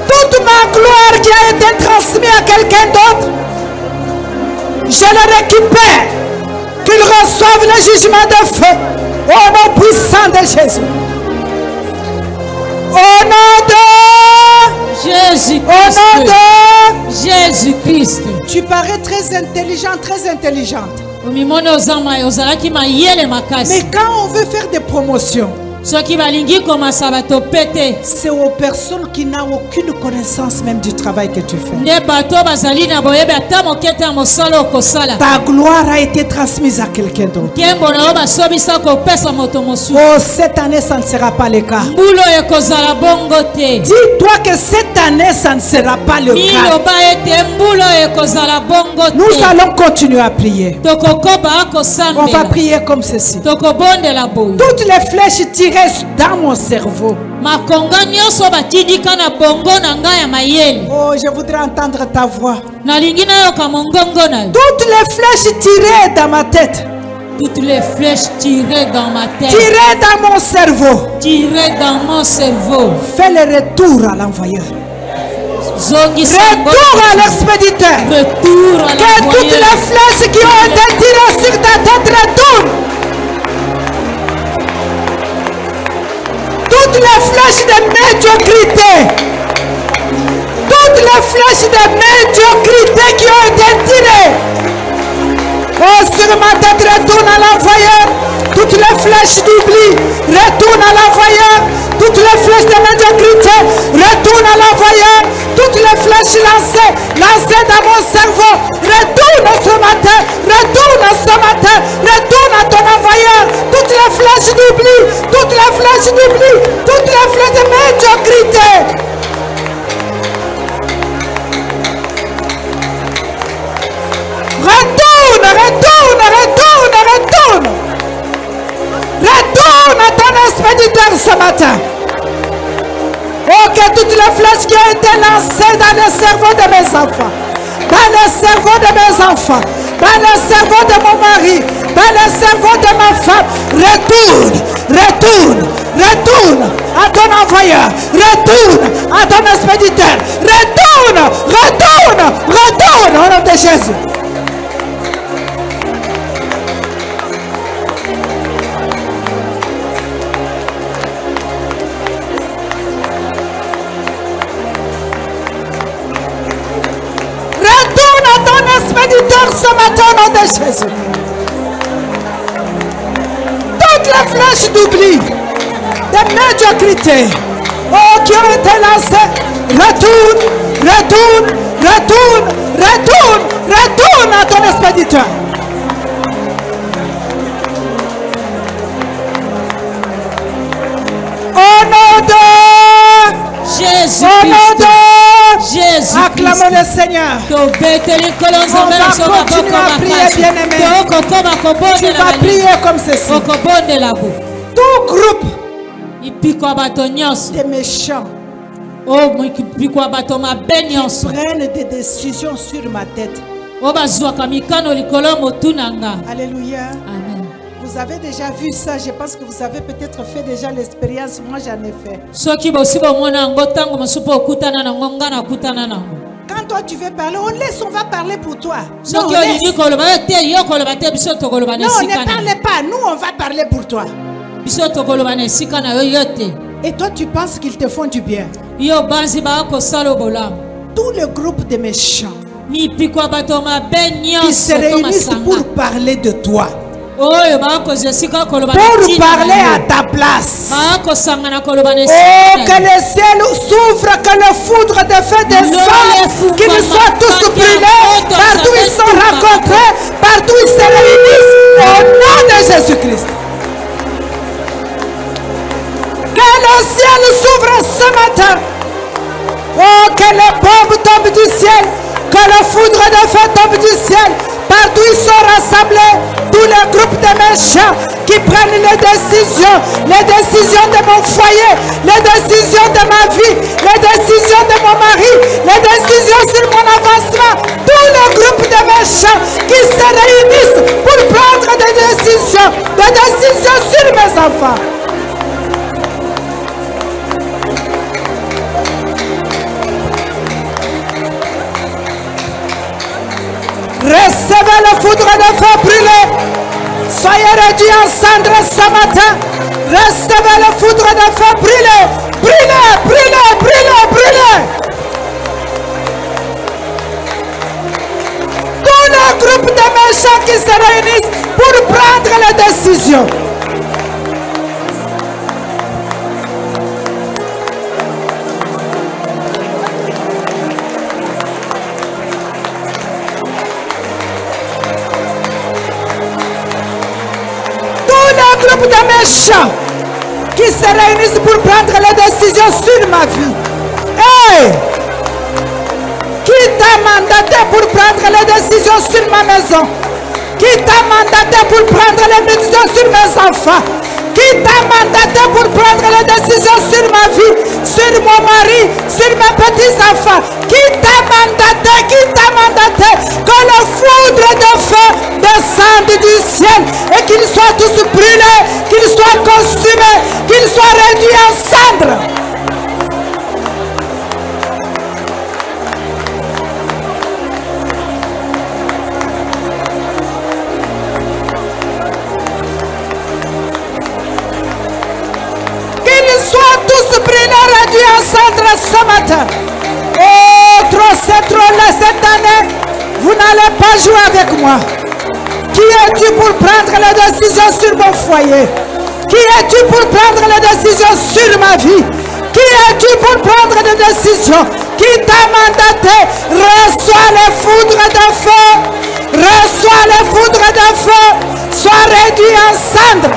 Toute ma gloire qui a été transmise à quelqu'un d'autre, je le récupère. Qu'ils reçoivent le jugement de feu au nom puissant de Jésus. Au nom de Jésus-Christ. Au nom de Jésus-Christ. Tu parais très intelligent, très intelligente. Omimone ozama ozalaki mayele makasi. Mais quand on veut faire des promotions, Soki balingi komasa bato pete. c'est aux personnes qui n'ont aucune connaissance même du travail que tu fais. Nde bato bazali na boyebe ata mokete ya mosala okosala. Ta gloire a été transmise à quelqu'un d'autre. Kembo na yo basobisa kopesa moto mosusu. Oh, cette année, ça ne sera pas le cas. Mbulo ekozala bongo te. Dis-toi que cette année, ça ne sera pas le cas. Miloba ete mbulo ekozala bongo te. Nous allons continuer à prier. Tokokoba On va akosambela. prier comme ceci. Tokobondela boye. Toutes les flèches tirées dans mon cerveau. Makonga nyonso batindika na bongo na ngai ya mayele. Oh, je voudrais entendre ta voix. Nalingi nayoka mongongo na yo. Toutes les flèches tirées dans ma tête, Toutes les flèches tirées dans ma tête, tirées dans mon cerveau, tirées dans mon cerveau. fais le retour à l'envoyeur. Zongisa Retour à l'expéditeur. Retour à Que toutes l'envoyeur. les flèches qui ont été tirées sur ta tête retournent. Toutes les flèches de médiocrité. Toutes les flèches de médiocrité qui ont été tirées. Oh, sur ma tête, retourne à l'envoyeur. Toutes les flèches d'oubli, retourne à l'envoyeur. Toutes les flèches de médiocrité, retourne à l'envoyeur. Toutes les flèches lancées dans mon cerveau, retourne ce matin. Retourne ce matin. Retourne à ton envoyeur. Toutes les flèches d'oubli, toutes les flèches flèches d'oubli, toutes les flèches de médiocrité. Retourne, retourne, retourne, retourne. Retourne à ton expéditeur ce matin. Oh, que toutes les flèches qui ont été lancées dans le cerveau de mes enfants, dans le cerveau de mes enfants, dans le cerveau de mon mari, dans le cerveau de ma femme, retourne, retourne, retourne à ton envoyeur, retourne à ton expéditeur, retourne, retourne, retourne au nom de Jésus. Expéditeur ce matin au nom de Jésus. Toutes les flèches d'oubli, de médiocrité, oh, qui ont été lancées, retourne, retourne, retourne, retourne, retourne à ton expéditeur. Au nom de Jésus. Au nom de Jésus. Acclamons le Seigneur. On va continuer à prier, bien-aimé. Tu vas prier comme ceci. Tout groupe de méchants qui prennent des décisions sur ma tête. Alléluia. Amen. Vous avez déjà vu ça, je pense que vous avez peut-être fait déjà l'expérience, moi j'en ai fait. Quand toi tu veux parler, on laisse, on va parler pour toi. Non, on laisse. Non, ne parlez pas, nous on va parler pour toi. Et toi tu penses qu'ils te font du bien. Tout le groupe de méchants qui se réunissent pour parler de toi, pour parler à ta place. Oh, que le ciel s'ouvre, que le foudre de feu descende, qu'ils soient tous brûlés, partout ils sont rencontrés, partout ils se réunissent, au nom de Jésus-Christ. Que le ciel s'ouvre ce matin. Oh, que les bombes tombent du ciel, que le foudre de feu tombe du ciel. Partout ils sont rassemblés, tous les groupes de méchants qui prennent les décisions de mon foyer, les décisions de ma vie, les décisions de mon mari, les décisions sur mon avancement. Tous les groupes de méchants qui se réunissent pour prendre des décisions sur mes enfants. Recevez le foudre de feu brûlé. Soyez réduits en cendres ce matin. Recevez le foudre de feu brûlé. Brûlé, brûlé, brûlé, brûlé. Tous les groupes de méchants qui se réunissent pour prendre les décisions. Groupe de méchants qui se réunissent pour prendre les décisions sur ma vie. Hey! Qui t'a mandaté pour prendre les décisions sur ma maison? Qui t'a mandaté pour prendre les décisions sur mes enfants? Qui t'a mandaté pour prendre les décisions sur ma vie, sur mon mari, sur mes petits-enfants? Qui t'a mandaté que le foudre de feu descende du ciel et qu'ils soient tous brûlés, qu'ils soient consumés, qu'ils soient réduits en cendres? Tous brûlés, réduits en cendres ce matin. Oh, trop c'est trop là cette année. Vous n'allez pas jouer avec moi. Qui es-tu pour prendre les décisions sur mon foyer? Qui es-tu pour prendre les décisions sur ma vie? Qui es-tu pour prendre des décisions? Qui t'a mandaté? Reçois les foudres de feu. Reçois les foudres de feu. Sois réduit en cendres.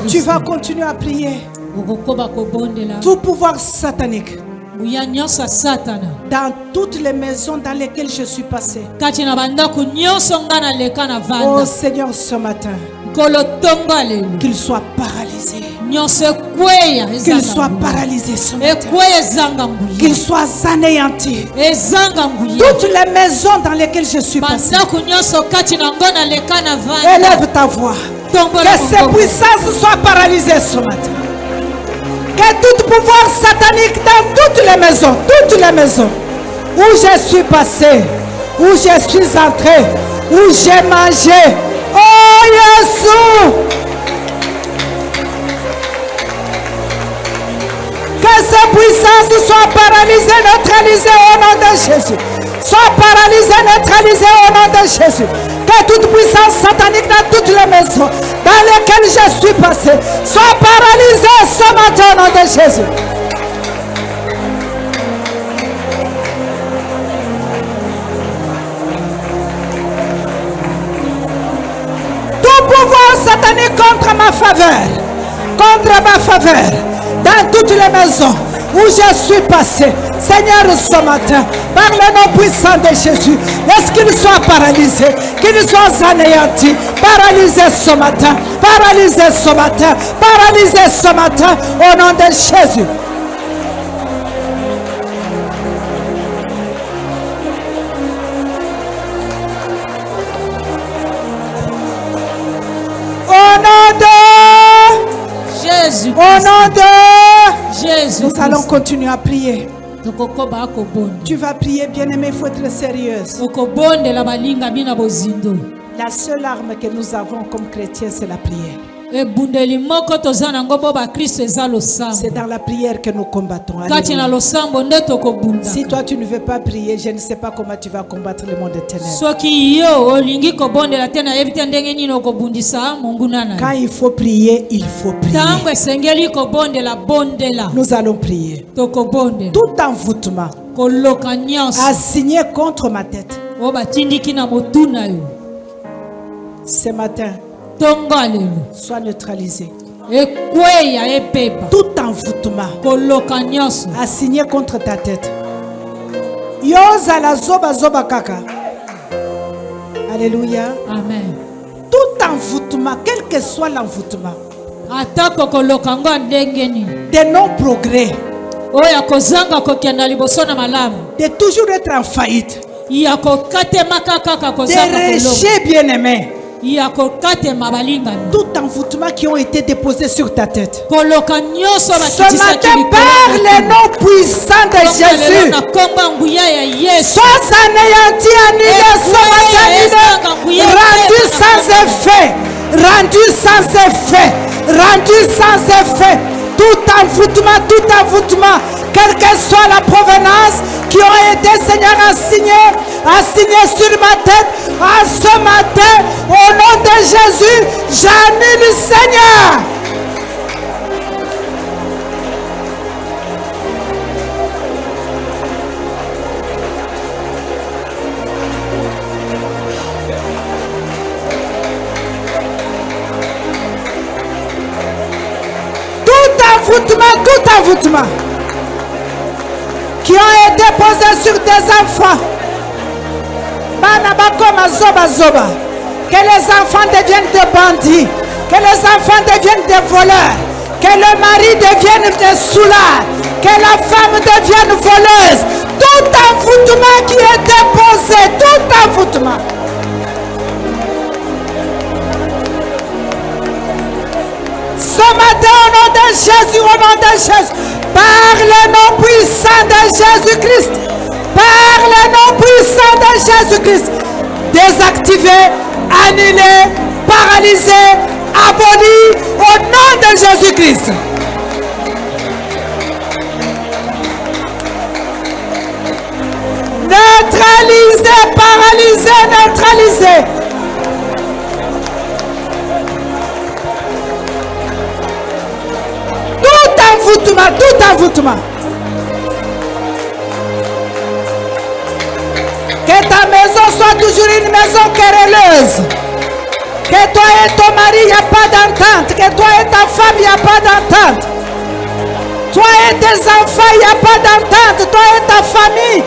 Tu vas continuer à prier. Tout pouvoir satanique dans toutes les maisons dans lesquelles je suis passé. Oh Seigneur, ce matin, qu'il soit paralysé. Qu'il soit paralysé ce matin. Qu'il soit anéanti. Toutes les maisons dans lesquelles je suis passé. Élève ta voix. Que ces puissances soient paralysées ce matin. Que tout pouvoir satanique dans toutes les maisons où je suis passé, où je suis entré, où j'ai mangé. Oh Jésus! Que ces puissances soient paralysées, neutralisées au nom de Jésus. Soient paralysées, neutralisées au nom de Jésus. Que toute puissance satanique dans toutes les maisons dans lesquelles je suis passé soit paralysée ce matin au nom de Jésus. Tout pouvoir satanique contre ma faveur, dans toutes les maisons où je suis passé, Seigneur, ce matin, par le nom puissant de Jésus, laisse qu'il soit paralysé, qu'il soit anéanti, paralysé ce matin, au nom de Jésus. Au nom de Jésus. Au nom de Jésus. Nous allons continuer à prier. Tu vas prier, bien-aimé, il faut être sérieuse. La seule arme que nous avons comme chrétiens, c'est la prière. C'est dans la prière que nous combattons. Si toi tu ne veux pas prier, je ne sais pas comment tu vas combattre le monde des ténèbres. Quand il faut prier, il faut prier. Nous allons prier. Tout envoûtement assigné contre ma tête. Ce matin, sois neutralisé. Tout envoûtement assigné contre ta tête. Alléluia. Amen. Tout envoûtement, quel que soit l'envoûtement, de non-progrès, de toujours être en faillite, de rejet bien-aimé, tout envoûtement qui ont été déposés sur ta tête. Ce matin, par le nom puissant de Jésus, sois anéanti, annulé, rendu sans effet, tout envoûtement, quelle que soit la provenance, qui ont été, Seigneur, assignés sur ma tête, à ce matin, au nom de Jésus, j'annule, Seigneur. Tout envoûtement qui ont été posés sur tes enfants. Que les enfants deviennent des bandits, que les enfants deviennent des voleurs, que le mari devienne des soulards, que la femme devienne voleuse. Tout envoûtement qui est déposé, tout envoûtement. Ce matin, au nom de Jésus, par le nom puissant de Jésus-Christ, désactivé, annulé, paralysé, aboli, au nom de Jésus-Christ. Neutralisé, paralysé, neutralisé. Tout envoûtement. Que ta maison soit toujours une maison querelleuse. Que Que toi et ton mari, il n'y a pas d'entente. Que toi et ta femme, il n'y a pas d'entente. Toi et tes enfants, il n'y a pas d'entente. Toi et ta famille,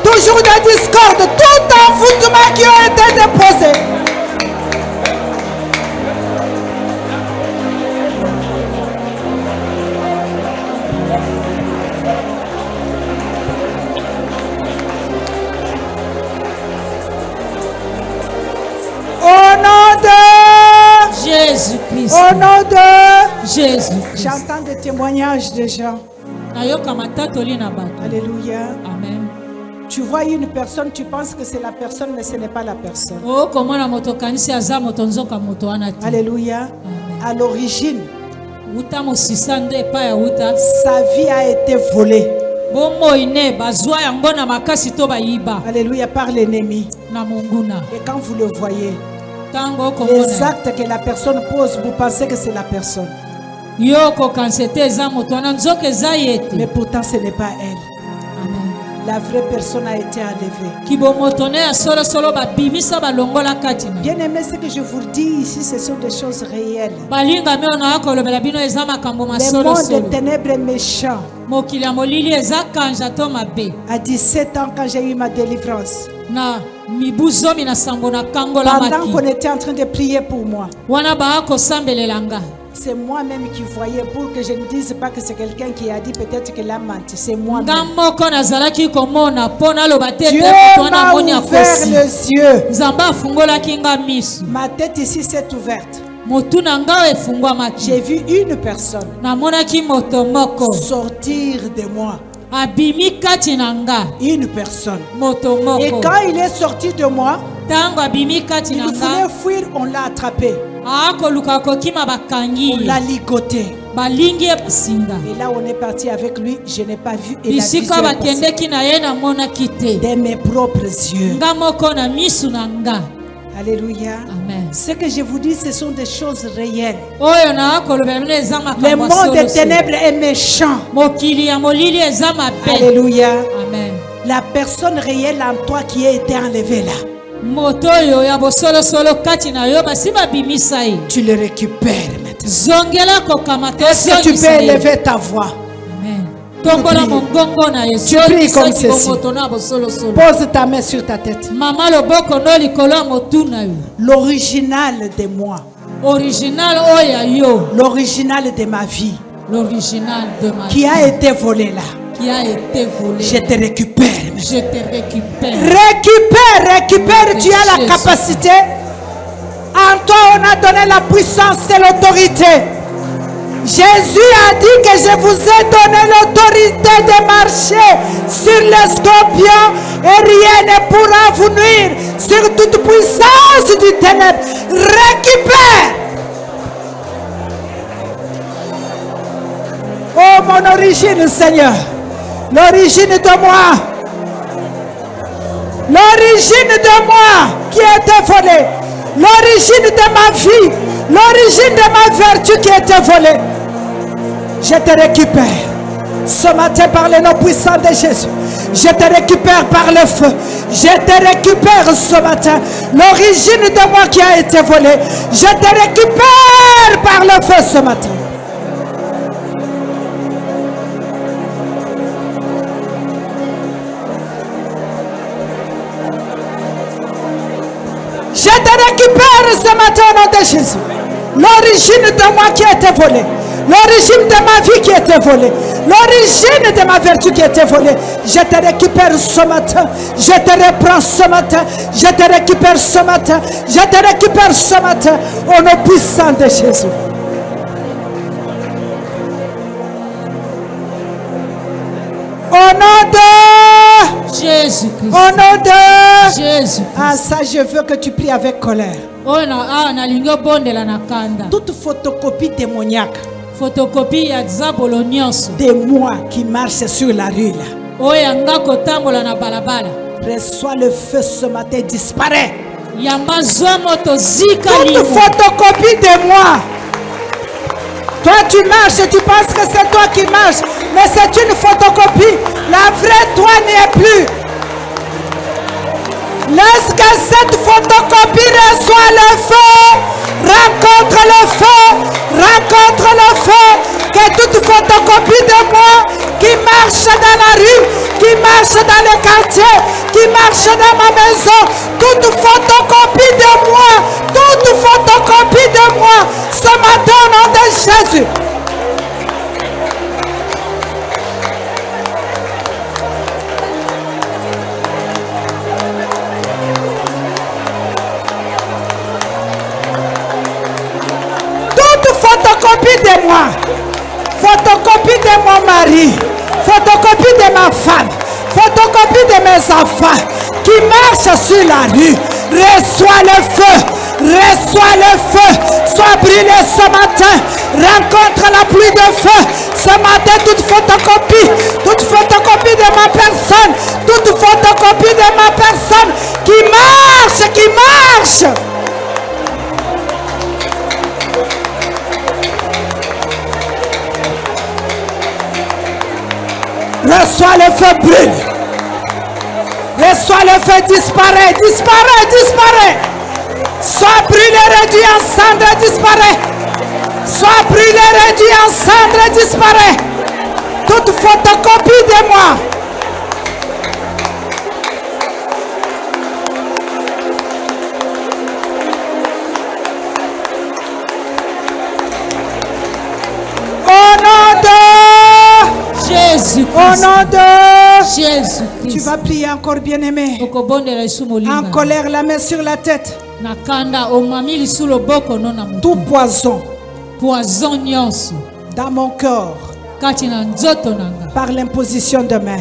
toujours de discorde. Tout envoûtement qui a été déposé. Au nom de Jésus-Christ. Au nom de Jésus-Christ. J'entends des témoignages de gens. Alléluia. Amen. Tu vois une personne, tu penses que c'est la personne, mais ce n'est pas la personne. Oh, comment la moto kanisi aza moto nzoka moto wana te. Alléluia. Amen. À l'origine, Uta mosisande epai ya uta. sa vie a été volée. Bomo ine bazwa yango na makasi to bayiba. Alléluia, par l'ennemi. Na monguna. Et quand vous le voyez, Tango les komona. actes que la personne pose, vous pensez que c'est la personne. Yoko kansete eza moto wana nzoka eza yete. Mais pourtant, ce n'est pas elle. Amen. La vraie personne a été enlevée. Kibomotone ya solo solo babimisa balongola kati na. Bien aimé, ce que je vous dis ici, ce sont des choses réelles. Balinga me ona akolobela bino eza makambo Le masolo monde solo. des ténèbres est méchant. Mokili ya molili eza kanja to mabe. À 17 ans, quand j'ai eu ma délivrance, Na mibu zomi na sambo na kangola pendant qu'on maki. était en train de prier pour moi, Wana ba akosambelelanga. c'est moi-même qui voyais pour que je ne dise pas que c'est quelqu'un qui a dit peut-être qu'il a menti. C'est moi-même. Ngamoko nazalaki komona pona loba te Dieu pe moto wana m'a moni ouvert akosi. les yeux. Nzamba afungolaki nga misu. Ma tête ici s'est ouverte. Motu na nga efungwamaki. J'ai vu une personne Namonaki moto moko. sortir de moi. Abimi kati na nga. Une personne. Moto Et moko. quand il est sorti de moi, Tango abimi kati il na voulait nga. fuir, on l'a attrapé. Akoluka kokima bakangi. On l'a ligoté. Balingi esinga. Et là, on est parti avec lui. Je n'ai pas vu. Et la Bisika vision est passée. bakendeki na ye namonaki te. De mes propres yeux. Nga moko na misu na nga. Alléluia. Amen. Ce que je vous dis, ce sont des choses réelles. Oyo na akolobela bino eza Le makambo ya monde solo des solo. ténèbres est méchant. Mokili ya molili eza mabe. Alléluia. Amen. La personne réelle en toi qui a été enlevée là, Moto oyo ya bosolosolo kati na yo basi babimisa ye. tu le récupères maintenant. Zongela kokamata Est-ce que tu peux osongisa ye. élever ta voix? Amen. Tombola prie. mongongo na ye. Tu pries comme Solisaki ceci. bomoto na bosolosolo. Pose ta main sur ta tête. Mama loboko no likolo ya motu na yo. L'original de moi, Original oyo ya yo. l'original de ma vie, L'original de ma qui vie a été volé là, qui a été volé. je te récupère. Je te récupère. Récupère, tu as la Jésus. capacité. En toi, on a donné la puissance et l'autorité. Jésus a dit que je vous ai donné l'autorité de marcher sur les scorpions et rien ne pourra vous nuire. Sur toute puissance du ténèbre, récupère. Oh, mon origine, Seigneur. L'origine de moi. L'origine de moi qui a été volée. L'origine de ma vie. L'origine de ma vertu qui a été volée. Je te récupère. Ce matin par le nom puissant de Jésus. Je te récupère par le feu. Je te récupère ce matin. L'origine de moi qui a été volée. Je te récupère par le feu ce matin. Je te récupère ce matin au nom de Jésus. L'origine de moi qui a été volée. L'origine de ma vie qui a été volée. L'origine de ma vertu qui a été volée. Je te récupère ce matin. Je te reprends ce matin. Je te récupère ce matin. Je te récupère ce matin. Au nom puissant de Jésus. Au nom de Jésus-Christ. Au nom de Jésus. Ah, ça, je veux que tu pries avec colère. Oyo na nalingi obondela na kanda. Toute photocopie démoniaque Photocopie ya zabolo nyonso. de moi qui marche sur la rue là, Oyo ya nga kotambola na balabala. reçois le feu ce matin, disparaît. Yamba zwa moto zika Toute limu. photocopie de moi. Toi, tu marches, tu penses que c'est toi qui marches, mais c'est une photocopie. La vraie toi n'y est plus. Lorsque cette photocopie reçoit le feu, qui marche dans ma maison, toute photocopie de moi, toute photocopie de moi, ce matin au nom de Jésus. Photocopie de moi, photocopie de mon mari, photocopie de ma femme, photocopie de mes enfants qui marchent sur la rue. Reçois le feu, reçois le feu, sois brûlé ce matin, rencontre la pluie de feu. Ce matin, toute photocopie de ma personne, toute photocopie de ma personne qui marche, qui marche. Reçois le feu, brûle. Reçois le feu, disparaît, disparaît, disparaît. Sois brûlé, réduit en cendres, disparaît. Sois brûlé, réduit en cendres, disparaît. Toute photocopie de moi. Au nom de Jésus. Au nom de Jésus. Tu vas prier encore, bien-aimé. En colère, la main sur la tête. Tout poison dans mon corps par l'imposition de main.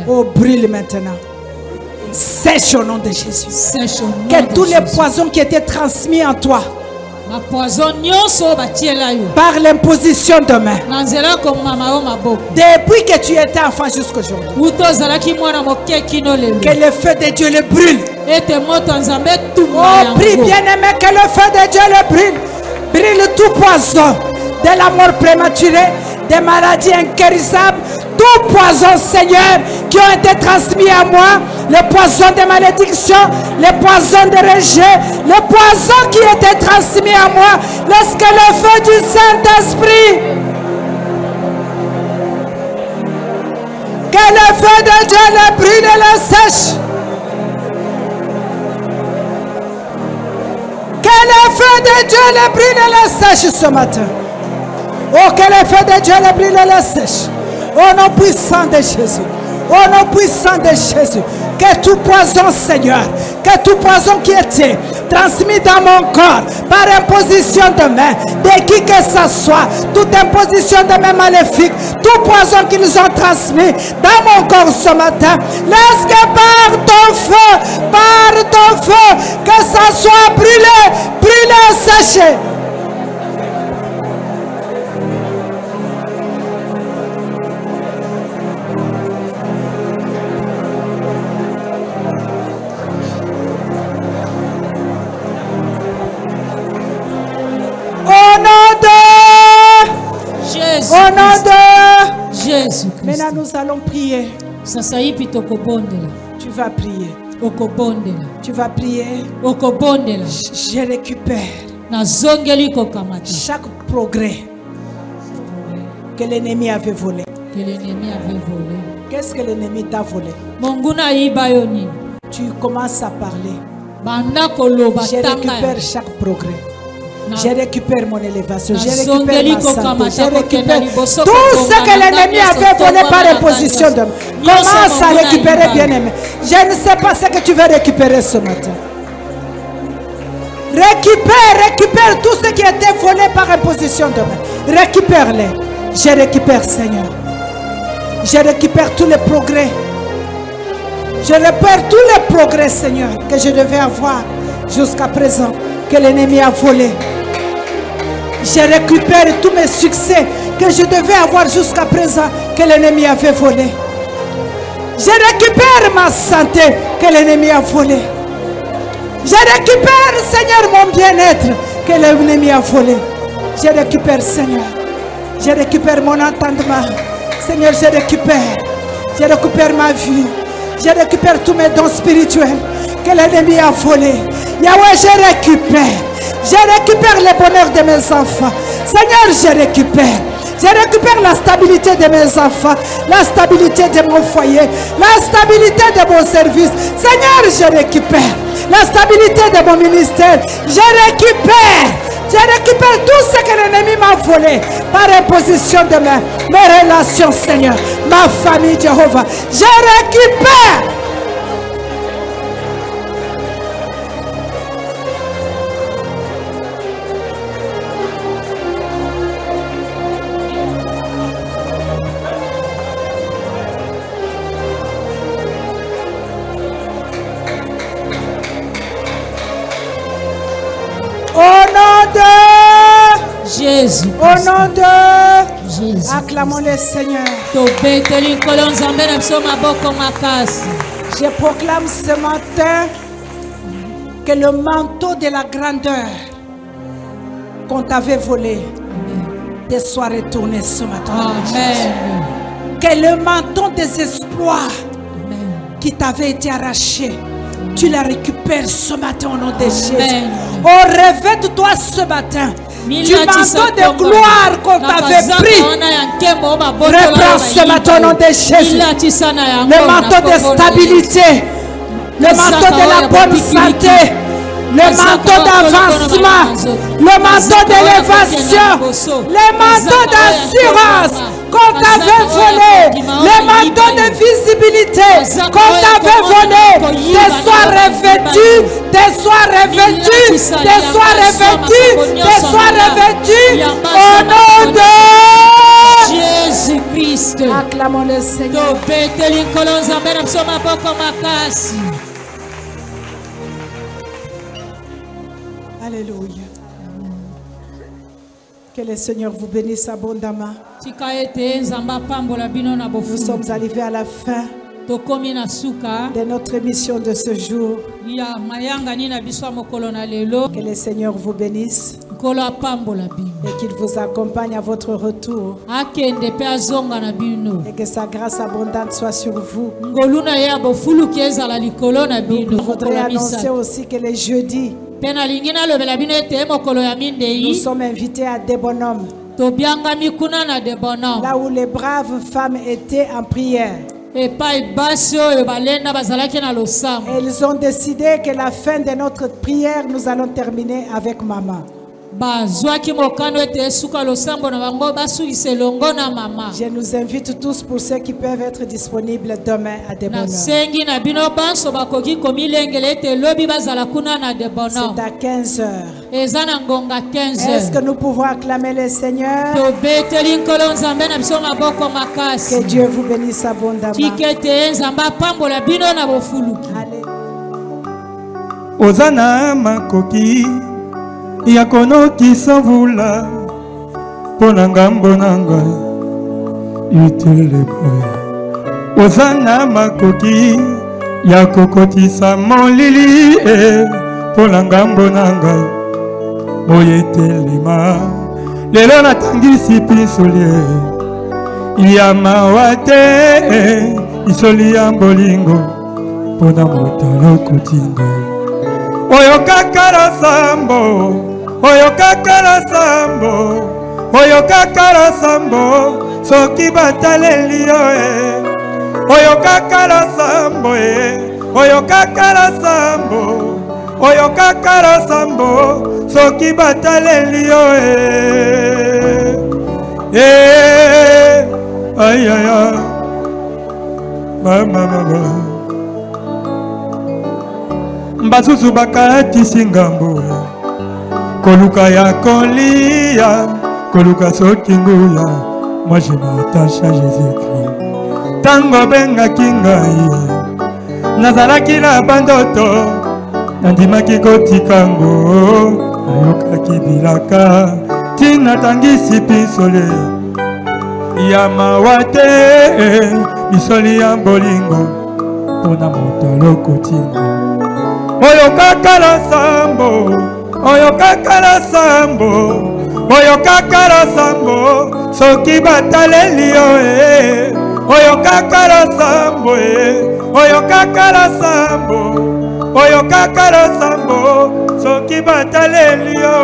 Oh, brûle maintenant. Sèche au nom de Jésus. Que tous les poisons qui étaient transmis en toi par l'imposition de main, depuis que tu étais enfant jusqu'à aujourd'hui, que le feu de Dieu le brûle. Oh, prie bien-aimé, que le feu de Dieu le brûle. Brûle tout poison de la mort prématurée, des maladies inguérissables, tout poison, Seigneur, qui ont été transmis à moi, le poison de malédiction, le poison de rejet, le poison qui était transmis à moi, lorsque le feu du Saint-Esprit, que le feu de Dieu le brûle et le sèche. Que le feu de Dieu le brûle et le sèche ce matin. Oh, que le feu de Dieu le brûle et le sèche. Au nom puissant de Jésus. Au nom puissant de Jésus. Que tout poison, Seigneur, que tout poison qui était transmis dans mon corps par imposition de main, de qui que ce soit, toute imposition de main maléfique, tout poison qu'ils ont transmis dans mon corps ce matin, laisse que par ton feu, que ça soit brûlé, brûlé, séché. Au nom de Jésus. Maintenant nous allons prier. Tu vas prier. Tu vas prier. Je récupère chaque progrès que l'ennemi avait volé. Qu'est-ce que l'ennemi t'a volé? Tu commences à parler. Je récupère chaque progrès. Je récupère mon élévation, je récupère ma santé, je récupère tout ce que l'ennemi avait volé par imposition de moi. Commence à récupérer, bien-aimé. Je ne sais pas ce que tu veux récupérer ce matin. Récupère tout ce qui a été volé par imposition de moi. Récupère-les. Je récupère, Seigneur. Je récupère tous les progrès. Je récupère tous les progrès, Seigneur, que je devais avoir jusqu'à présent, que l'ennemi a volé. Je récupère tous mes succès que je devais avoir jusqu'à présent, que l'ennemi avait volé. Je récupère ma santé que l'ennemi a volé. Je récupère, Seigneur, mon bien-être que l'ennemi a volé. Je récupère, Seigneur. Je récupère mon entendement. Seigneur, je récupère ma vie. Je récupère tous mes dons spirituels que l'ennemi a volés. Yahweh, je récupère le bonheur de mes enfants. Seigneur, je récupère Je récupère la stabilité de mes enfants, la stabilité de mon foyer, la stabilité de mon service. Seigneur, je récupère la stabilité de mon ministère. Je récupère tout ce que l'ennemi m'a volé par imposition de mes relations, Seigneur, ma famille, Jéhovah. Je récupère. Jésus. Au nom de Jésus. Acclamons le Seigneur. Je proclame ce matin que le manteau de la grandeur qu'on t'avait volé te soit retourné ce matin. Amen. Que le manteau des exploits qui t'avait été arraché, tu la récupères ce matin au nom de Jésus. Oh, revête-toi ce matin du manteau de gloire qu'on t'avait pris. Reprends ce matin au nom de Jésus. Le manteau de stabilité, le manteau de la bonne santé, le manteau d'avancement, le manteau d'élévation, le manteau d'assurance qu'on t'avait volé, le manteau de visibilité qu'on t'avait volé, te soit revêtu, te soit revêtu, te soit revêtu, te soit revêtu au nom de Jésus-Christ. Acclamons le Seigneur. Alléluia. Que le Seigneur vous bénisse abondamment. Nous sommes arrivés à la fin de notre émission de ce jour. Que le Seigneur vous bénisse et qu'il vous accompagne à votre retour. Et que sa grâce abondante soit sur vous. Je voudrais annoncer aussi que les jeudis, nous sommes invités à des bonhommes. Là où les braves femmes étaient en prière. Et ils ont décidé que la fin de notre prière, nous allons terminer avec maman. Je nous invite tous pour ceux qui peuvent être disponibles demain à des bonheurs. C'est à 15 heures. Est-ce que nous pouvons acclamer le Seigneur? Que Dieu vous bénisse abondamment. Allez. Ozana makoki yakono kisavula ponanga mbonanga utile boy. Ozana makoki yakokotisa molili ponanga mbonanga boyetelema lelo natangisi pisolie ya mawate isoli ya mbolingo pona motalo kotinga oyo kakala sambo oyo kakala sambo oyo kakala sambo soki bataleli yo oyo kakala sambo oyo kakala sambo oyo kakala sambo soki bataleli yo ay ay ay mama mbasusu bakatisi ngambo koluka ya kolia koluka soki nguya. Moi je m'attache à Jésus-Christ. Tango bengaki ngai nazalaki na bandoto nandimaki kotikango nayokaki bilaka tina tangisi pisole ya mawate misoli ya bolingo pona motalo kotinga oyo kakala sambo oyo kakala sambo oyo kakala sambo soki bataleli yo oyo kakala sambo oyo kakala sambo oyo kakala sambo soki bataleli yo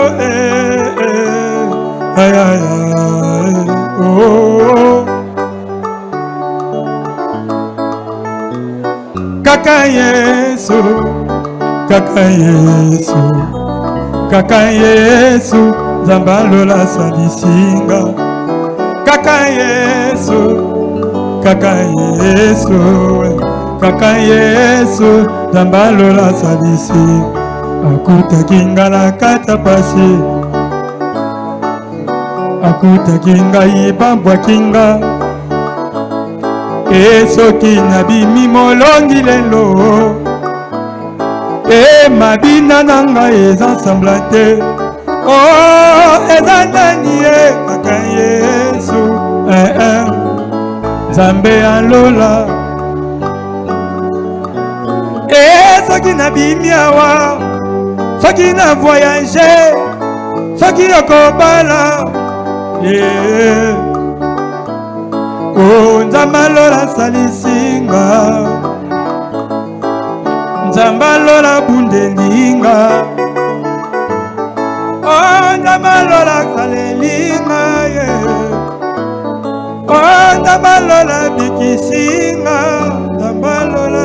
Aïe aïe aïe, oh. Kaka Yesu, Kaka Yesu, Kaka Yesu, Zambalola Sadisinga. Kaka Yesu, Kaka Yesu, Kaka Yesu, Zambalola Sadisi. Akuta kinga la katapasi, akuta kinga ibambwa kinga. Esoki nabimi molongi lelo, e mabina nanga eza semblante. Oh, eza nani e Kaka Yesu, Nzambe alola. Esoki nabimi awa, soki na voyage, soki okobala, oh, Nzambalola salisinga, Nzambalola bundelinga, oh, Nzambalola salelinga, oh, Nzambalola bikisinga, Nzambalola